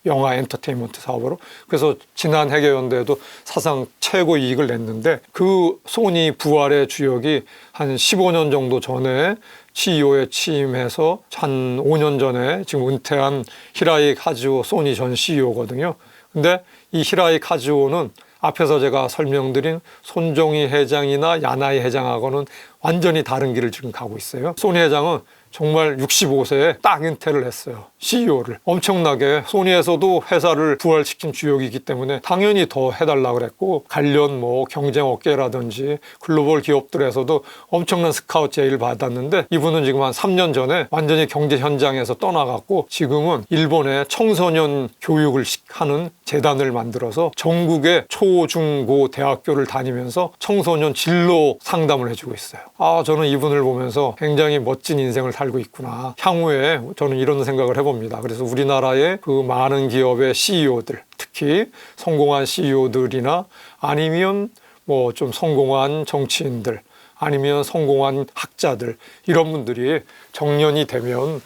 S1: 영화 엔터테인먼트 사업으로. 그래서 지난 회계연대에도 사상 최고 이익을 냈는데 그 소니 부활의 주역이 한 15년 정도 전에 CEO에 취임해서 한 5년 전에 지금 은퇴한 히라이 카즈오 소니 전 CEO거든요. 근데 이 히라이 카즈오는 앞에서 제가 설명드린 손정희 회장이나 야나이 회장하고는 완전히 다른 길을 지금 가고 있어요. 소니 회장은 정말 65세에 딱 은퇴를 했어요. CEO를. 엄청나게 소니에서도 회사를 부활시킨 주역이기 때문에 당연히 더 해달라고 그랬고 관련 뭐 경쟁 업계라든지 글로벌 기업들에서도 엄청난 스카우트 제의를 받았는데 이분은 지금 한 3년 전에 완전히 경제 현장에서 떠나갔고 지금은 일본의 청소년 교육을 하는 재단을 만들어서 전국의 초, 중, 고 대학교를 다니면서 청소년 진로 상담을 해주고 있어요. 저는 이분을 보면서 굉장히 멋진 인생을 살고 있구나. 향후에 저는 이런 생각을 해봅니다. 그래서 우리나라의 그 많은 기업의 CEO들, 특히 성공한 CEO들이나 아니면 뭐 좀 성공한 정치인들, 아니면 성공한 학자들, 이런 분들이 정년이 되면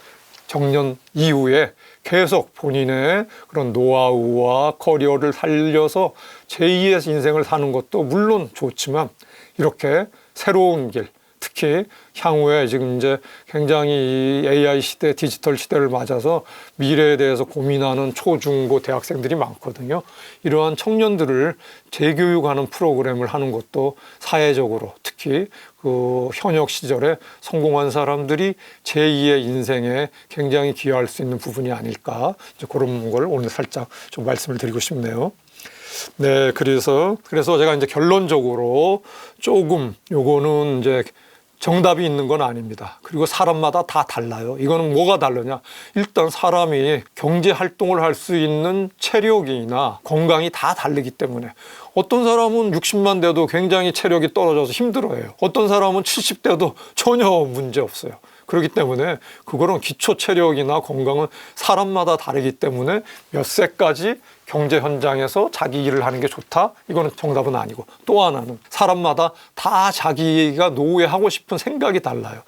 S1: 정년 이후에 계속 본인의 그런 노하우와 커리어를 살려서 제2의 인생을 사는 것도 물론 좋지만 이렇게 새로운 길, 특히 향후에 지금 이제 굉장히 이 AI 시대, 디지털 시대를 맞아서 미래에 대해서 고민하는 초, 중, 고 대학생들이 많거든요. 이러한 청년들을 재교육하는 프로그램을 하는 것도 사회적으로 특히 그 현역 시절에 성공한 사람들이 제2의 인생에 굉장히 기여할 수 있는 부분이 아닐까, 이제 그런 걸 오늘 살짝 좀 말씀을 드리고 싶네요. 네, 그래서 제가 이제 결론적으로 조금 요거는 이제 정답이 있는 건 아닙니다. 그리고 사람마다 다 달라요. 이거는 뭐가 다르냐? 일단 사람이 경제 활동을 할 수 있는 체력이나 건강이 다 다르기 때문에 어떤 사람은 60만 돼도 굉장히 체력이 떨어져서 힘들어해요. 어떤 사람은 70대도 전혀 문제 없어요. 그렇기 때문에 그거는 기초 체력이나 건강은 사람마다 다르기 때문에 몇 세까지 경제 현장에서 자기 일을 하는 게 좋다? 이거는 정답은 아니고, 또 하나는 사람마다 다 자기가 노후에 하고 싶은 생각이 달라요.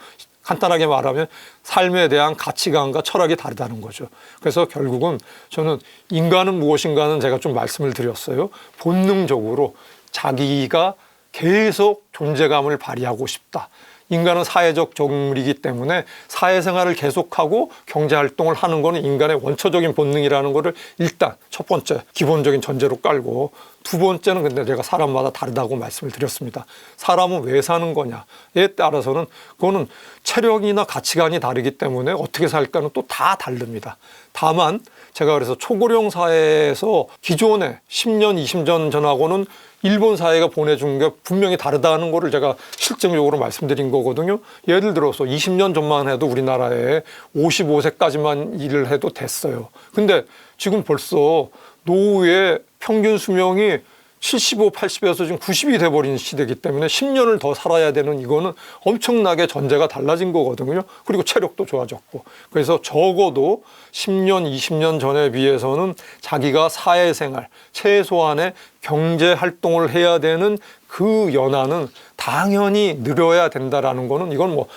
S1: 간단하게 말하면 삶에 대한 가치관과 철학이 다르다는 거죠. 그래서 결국은 저는 인간은 무엇인가는 제가 좀 말씀을 드렸어요. 본능적으로 자기가 계속 존재감을 발휘하고 싶다. 인간은 사회적 동물이기 때문에 사회생활을 계속하고 경제활동을 하는 것은 인간의 원초적인 본능이라는 것을 일단 첫 번째 기본적인 전제로 깔고, 두 번째는 근데 제가 사람마다 다르다고 말씀을 드렸습니다. 사람은 왜 사는 거냐에 따라서는 그거는 체력이나 가치관이 다르기 때문에 어떻게 살까는 또 다 다릅니다. 다만 제가 그래서 초고령 사회에서 기존에 10년, 20년 전하고는 일본 사회가 보내준 게 분명히 다르다는 거를 제가 실증적으로 말씀드린 거거든요. 예를 들어서 20년 전만 해도 우리나라에 55세까지만 일을 해도 됐어요. 근데 지금 벌써 노후의 평균 수명이 75, 80에서 지금 90이 돼버린 시대이기 때문에 10년을 더 살아야 되는, 이거는 엄청나게 전제가 달라진 거거든요. 그리고 체력도 좋아졌고. 그래서 적어도 10년, 20년 전에 비해서는 자기가 사회생활, 최소한의 경제활동을 해야 되는 그 연한은 당연히 늘어야 된다라는 거는, 이건 뭐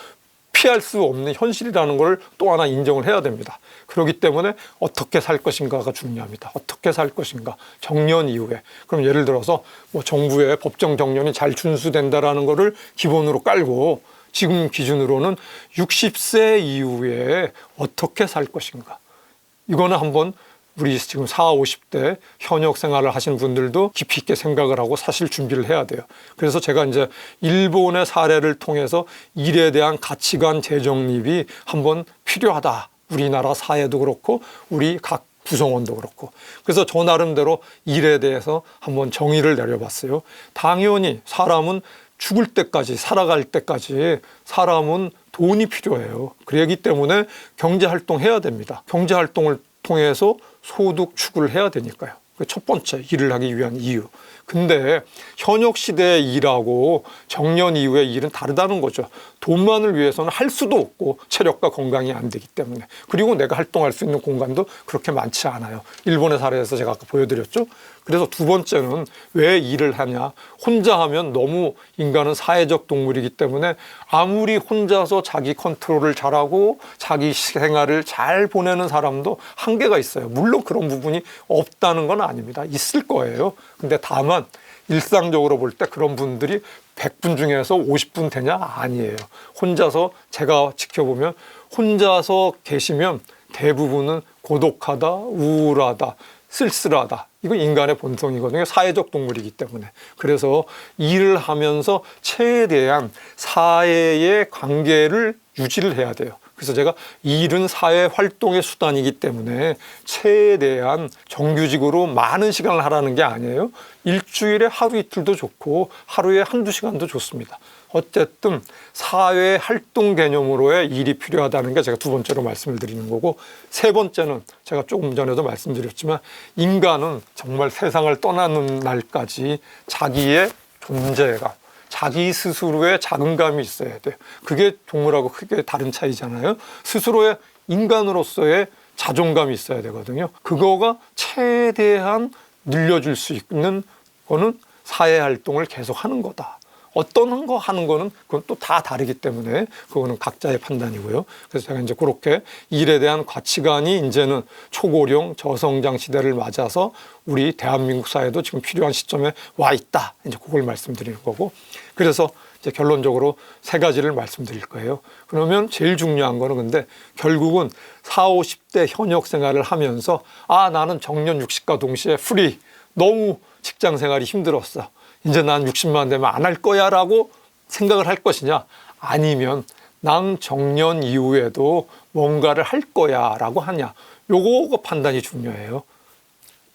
S1: 피할 수 없는 현실이라는 걸 또 하나 인정을 해야 됩니다. 그렇기 때문에 어떻게 살 것인가가 중요합니다. 어떻게 살 것인가, 정년 이후에. 그럼 예를 들어서 뭐 정부의 법정 정년이 잘 준수된다라는 거를 기본으로 깔고, 지금 기준으로는 60세 이후에 어떻게 살 것인가, 이거는 한번 우리 지금 40, 50대 현역 생활을 하시는 분들도 깊이 있게 생각을 하고 사실 준비를 해야 돼요. 그래서 제가 이제 일본의 사례를 통해서 일에 대한 가치관 재정립이 한번 필요하다. 우리나라 사회도 그렇고 우리 각 구성원도 그렇고. 그래서 저 나름대로 일에 대해서 한번 정의를 내려봤어요. 당연히 사람은 죽을 때까지, 살아갈 때까지 사람은 돈이 필요해요. 그렇기 때문에 경제활동 해야 됩니다. 경제활동을 통해서 소득 추구를 해야 되니까요. 그 첫 번째, 일을 하기 위한 이유. 근데 현역 시대의 일하고 정년 이후의 일은 다르다는 거죠. 돈만을 위해서는 할 수도 없고 체력과 건강이 안 되기 때문에. 그리고 내가 활동할 수 있는 공간도 그렇게 많지 않아요. 일본의 사례에서 제가 아까 보여드렸죠. 그래서 두 번째는 왜 일을 하냐. 혼자 하면 너무 인간은 사회적 동물이기 때문에 아무리 혼자서 자기 컨트롤을 잘하고 자기 생활을 잘 보내는 사람도 한계가 있어요. 물론 그런 부분이 없다는 건 아닙니다. 있을 거예요. 근데 다만 일상적으로 볼 때 그런 분들이 100분 중에서 50분 되냐? 아니에요. 혼자서 제가 지켜보면 혼자서 계시면 대부분은 고독하다, 우울하다, 쓸쓸하다. 이건 인간의 본성이거든요. 사회적 동물이기 때문에. 그래서 일을 하면서 최대한 사회의 관계를 유지를 해야 돼요. 그래서 제가 일은 사회 활동의 수단이기 때문에 최대한 정규직으로 많은 시간을 하라는 게 아니에요. 일주일에 하루 이틀도 좋고 하루에 한두 시간도 좋습니다. 어쨌든 사회 활동 개념으로의 일이 필요하다는 게 제가 두 번째로 말씀을 드리는 거고, 세 번째는 제가 조금 전에도 말씀드렸지만 인간은 정말 세상을 떠나는 날까지 자기의 존재감, 자기 스스로의 자긍감이 있어야 돼요. 그게 동물하고 크게 다른 차이잖아요. 스스로의 인간으로서의 자존감이 있어야 되거든요. 그거가 최대한 늘려줄 수 있는 거는 사회활동을 계속하는 거다. 어떤 거 하는 거는 그건 또 다 다르기 때문에 그거는 각자의 판단이고요. 그래서 제가 이제 그렇게 일에 대한 가치관이 이제는 초고령 저성장 시대를 맞아서 우리 대한민국 사회도 지금 필요한 시점에 와 있다. 이제 그걸 말씀드리는 거고. 그래서 이제 결론적으로 세 가지를 말씀드릴 거예요. 그러면 제일 중요한 거는 근데 결국은 40, 50대 현역 생활을 하면서 나는 정년 60과 동시에 프리, 너무 직장 생활이 힘들었어. 이제 난 60만 되면 안 할 거야 라고 생각을 할 것이냐, 아니면 난 정년 이후에도 뭔가를 할 거야 라고 하냐, 요거 판단이 중요해요.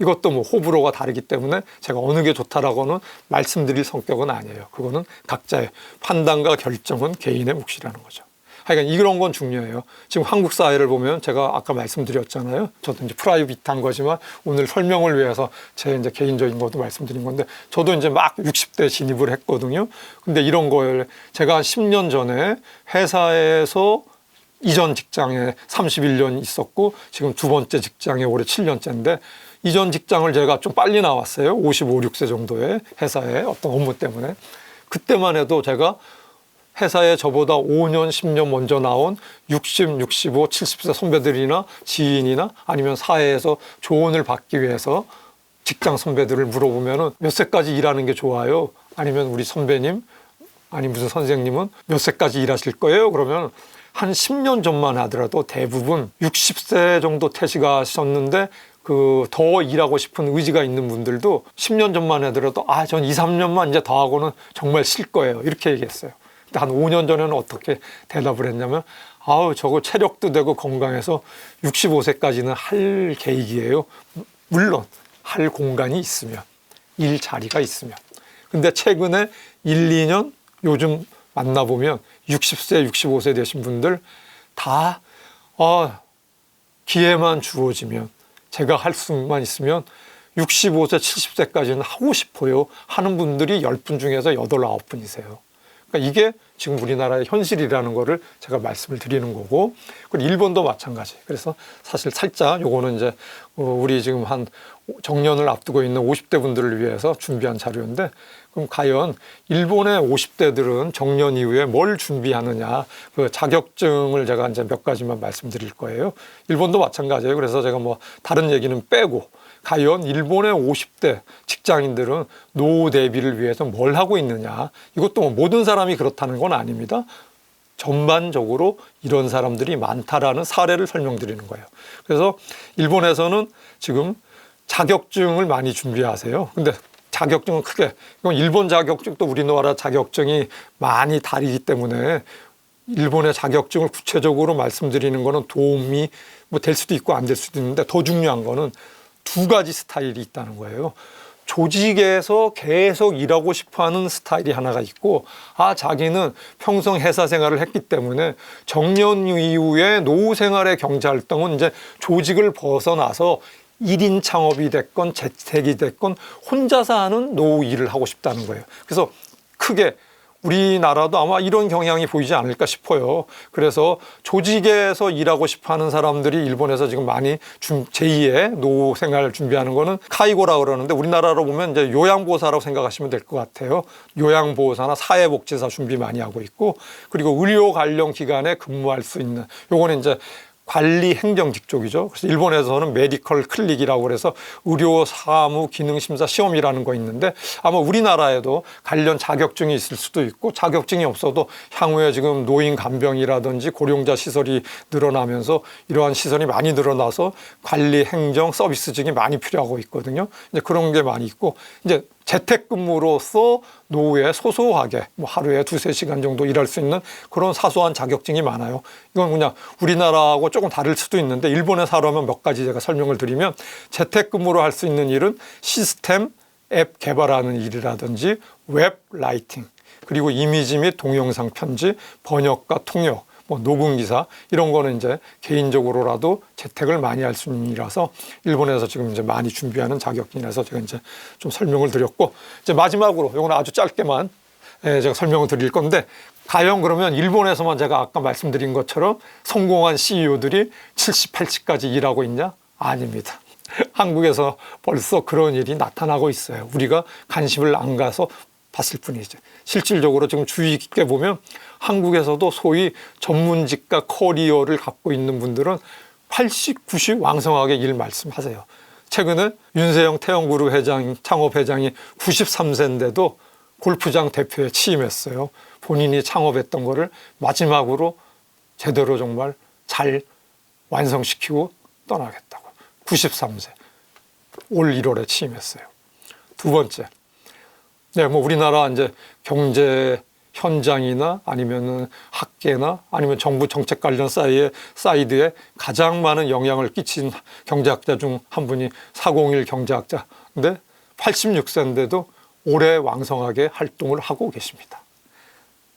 S1: 이것도 뭐 호불호가 다르기 때문에 제가 어느 게 좋다라고는 말씀드릴 성격은 아니에요. 그거는 각자의 판단과 결정은 개인의 몫이라는 거죠. 하여간 이런 건 중요해요. 지금 한국 사회를 보면 제가 아까 말씀드렸잖아요. 저도 이제 프라이빗한 거지만 오늘 설명을 위해서 제 이제 개인적인 것도 말씀드린 건데, 저도 이제 막 60대 진입을 했거든요. 근데 이런 걸 제가 한 10년 전에 회사에서 이전 직장에 31년 있었고 지금 두 번째 직장에 올해 7년째인데, 이전 직장을 제가 좀 빨리 나왔어요. 55, 6세 정도의 회사에 어떤 업무 때문에. 그때만 해도 제가 회사에 저보다 5년, 10년 먼저 나온 60, 65, 70세 선배들이나 지인이나 아니면 사회에서 조언을 받기 위해서 직장 선배들을 물어보면은 몇 세까지 일하는 게 좋아요? 아니면 우리 선배님, 아니 무슨 선생님은 몇 세까지 일하실 거예요? 그러면 한 10년 전만 하더라도 대부분 60세 정도 퇴직하셨는데 더 일하고 싶은 의지가 있는 분들도 10년 전만 하더라도 전 2, 3년만 이제 더 하고는 정말 쉴 거예요. 이렇게 얘기했어요. 한 5년 전에는 어떻게 대답을 했냐면 저거 체력도 되고 건강해서 65세까지는 할 계획이에요. 물론 할 공간이 있으면, 일 자리가 있으면. 근데 최근에 1, 2년 요즘 만나보면 60세, 65세 되신 분들 다 기회만 주어지면, 제가 할 수만 있으면 65세, 70세까지는 하고 싶어요 하는 분들이 10분 중에서 8, 9분이세요. 그러니까 이게 지금 우리나라의 현실이라는 거를 제가 말씀을 드리는 거고, 그리고 일본도 마찬가지. 그래서 사실 살짝 요거는 이제 우리 지금 한 정년을 앞두고 있는 50대 분들을 위해서 준비한 자료인데, 그럼 과연 일본의 50대들은 정년 이후에 뭘 준비하느냐, 그 자격증을 제가 이제 몇 가지만 말씀드릴 거예요. 일본도 마찬가지예요. 그래서 제가 뭐 다른 얘기는 빼고, 과연 일본의 50대 직장인들은 노후 대비를 위해서 뭘 하고 있느냐. 이것도 뭐 모든 사람이 그렇다는 건 아닙니다. 전반적으로 이런 사람들이 많다라는 사례를 설명드리는 거예요. 그래서 일본에서는 지금 자격증을 많이 준비하세요. 근데 자격증은 크게, 이건 일본 자격증도 우리나라 자격증이 많이 다르기 때문에 일본의 자격증을 구체적으로 말씀드리는 거는 도움이 뭐 될 수도 있고 안 될 수도 있는데, 더 중요한 거는 두 가지 스타일이 있다는 거예요. 조직에서 계속 일하고 싶어하는 스타일이 하나가 있고, 자기는 평생 회사 생활을 했기 때문에 정년 이후에 노후 생활의 경제활동은 이제 조직을 벗어나서 1인 창업이 됐건 재택이 됐건 혼자서 하는 노후 일을 하고 싶다는 거예요. 그래서 크게 우리나라도 아마 이런 경향이 보이지 않을까 싶어요. 그래서 조직에서 일하고 싶어하는 사람들이 일본에서 지금 많이 제2의 노후 생활을 준비하는 거는 카이고라고 그러는데 우리나라로 보면 이제 요양보호사라고 생각하시면 될 것 같아요. 요양보호사나 사회복지사 준비 많이 하고 있고, 그리고 의료 관련 기관에 근무할 수 있는, 요거는 이제 관리 행정직 쪽이죠. 그래서 일본에서는 메디컬 클릭이라고 그래서 의료 사무 기능 심사 시험이라는 거 있는데 아마 우리나라에도 관련 자격증이 있을 수도 있고, 자격증이 없어도 향후에 지금 노인 간병이라든지 고령자 시설이 늘어나면서 이러한 시설이 많이 늘어나서 관리 행정 서비스직이 많이 필요하고 있거든요. 이제 그런 게 많이 있고, 이제 재택근무로서 노후에 소소하게 뭐 하루에 2-3시간 정도 일할 수 있는 그런 사소한 자격증이 많아요. 이건 그냥 우리나라하고 조금 다를 수도 있는데 일본에서 하려면 몇 가지 제가 설명을 드리면, 재택근무로 할 수 있는 일은 시스템 앱 개발하는 일이라든지 웹 라이팅, 그리고 이미지 및 동영상 편집, 번역과 통역, 뭐 녹음기사, 이런 거는 이제 개인적으로라도 재택을 많이 할 수 있는 일이라서 일본에서 지금 이제 많이 준비하는 자격증이라서 제가 이제 좀 설명을 드렸고, 이제 마지막으로 이거는 아주 짧게만 제가 설명을 드릴 건데, 과연 그러면 일본에서만 제가 아까 말씀드린 것처럼 성공한 CEO들이 70, 80까지 일하고 있냐? 아닙니다. 한국에서 벌써 그런 일이 나타나고 있어요. 우리가 관심을 안 가서 봤을 뿐이죠. 실질적으로 지금 주의 깊게 보면 한국에서도 소위 전문직과 커리어를 갖고 있는 분들은 80, 90 왕성하게 일 말씀하세요. 최근에 윤세영 태영그룹 회장, 창업회장이 93세인데도 골프장 대표에 취임했어요. 본인이 창업했던 거를 마지막으로 제대로 정말 잘 완성시키고 떠나겠다고. 93세. 올 1월에 취임했어요. 두 번째. 네, 뭐 우리나라 이제 경제 현장이나 아니면은 학계나 아니면 정부 정책 관련 사이드에 가장 많은 영향을 끼친 경제학자 중 한 분이 401 경제학자인데 86세인데도 오래 왕성하게 활동을 하고 계십니다.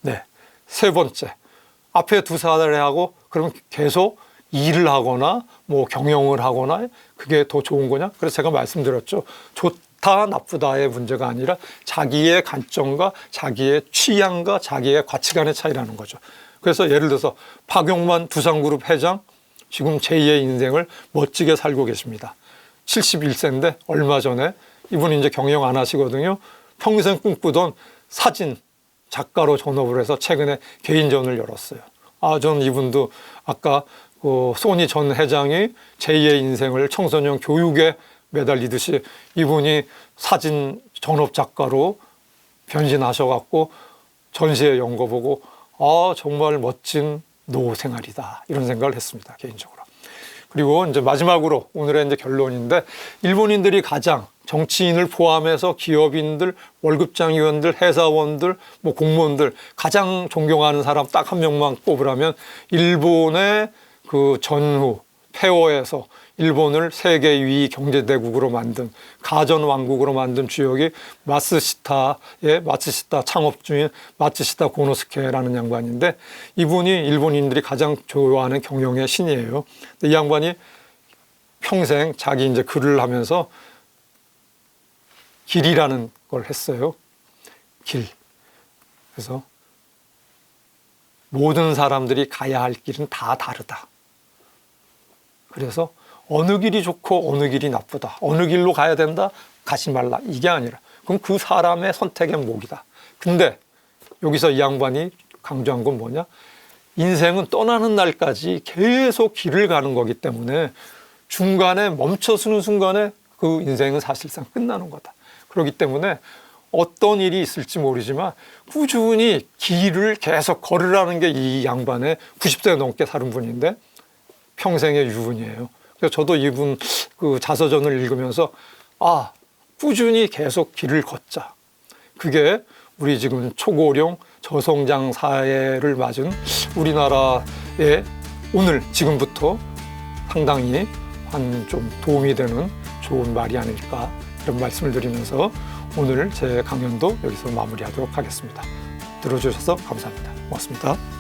S1: 네, 세 번째. 앞에 두 사례 하고 그럼 계속 일을 하거나 뭐 경영을 하거나 그게 더 좋은 거냐? 그래서 제가 말씀드렸죠. 좋다 나쁘다의 문제가 아니라 자기의 관점과 자기의 취향과 자기의 가치관의 차이라는 거죠. 그래서 예를 들어서 박용만 두산그룹 회장, 지금 제2의 인생을 멋지게 살고 계십니다. 71세인데 얼마 전에 이분이 이제 경영 안 하시거든요. 평생 꿈꾸던 사진 작가로 전업을 해서 최근에 개인전을 열었어요. 저는 이분도 아까 소니 전 회장이 제2의 인생을 청소년 교육에 매달리듯이 이분이 사진 전업 작가로 변신하셔갖고 전시회 연거 보고 정말 멋진 노후 생활이다 이런 생각을 했습니다, 개인적으로. 그리고 이제 마지막으로 오늘의 이제 결론인데, 일본인들이 가장 정치인을 포함해서 기업인들, 월급장의원들, 회사원들, 뭐 공무원들 가장 존경하는 사람 딱 한 명만 꼽으라면 일본의 그 전후 폐허에서 일본을 세계 2위 경제대국으로 만든, 가전왕국으로 만든 주역이 마츠시타 창업주인 마츠시타 고노스케라는 양반인데, 이분이 일본인들이 가장 좋아하는 경영의 신이에요. 이 양반이 평생 자기 이제 글을 하면서 길이라는 걸 했어요. 길. 그래서 모든 사람들이 가야 할 길은 다 다르다. 그래서 어느 길이 좋고 어느 길이 나쁘다, 어느 길로 가야 된다, 가지 말라, 이게 아니라 그럼 그 사람의 선택의 몫이다. 근데 여기서 이 양반이 강조한 건 뭐냐? 인생은 떠나는 날까지 계속 길을 가는 거기 때문에 중간에 멈춰서는 순간에 그 인생은 사실상 끝나는 거다. 그렇기 때문에 어떤 일이 있을지 모르지만 꾸준히 길을 계속 걸으라는 게 이 양반의 90세 넘게 사는 분인데 평생의 유분이에요. 그래서 저도 이분 그 자서전을 읽으면서 꾸준히 계속 길을 걷자. 그게 우리 지금 초고령 저성장 사회를 맞은 우리나라에 오늘 지금부터 상당히 좀 도움이 되는 좋은 말이 아닐까, 이런 말씀을 드리면서 오늘 제 강연도 여기서 마무리하도록 하겠습니다. 들어주셔서 감사합니다. 고맙습니다.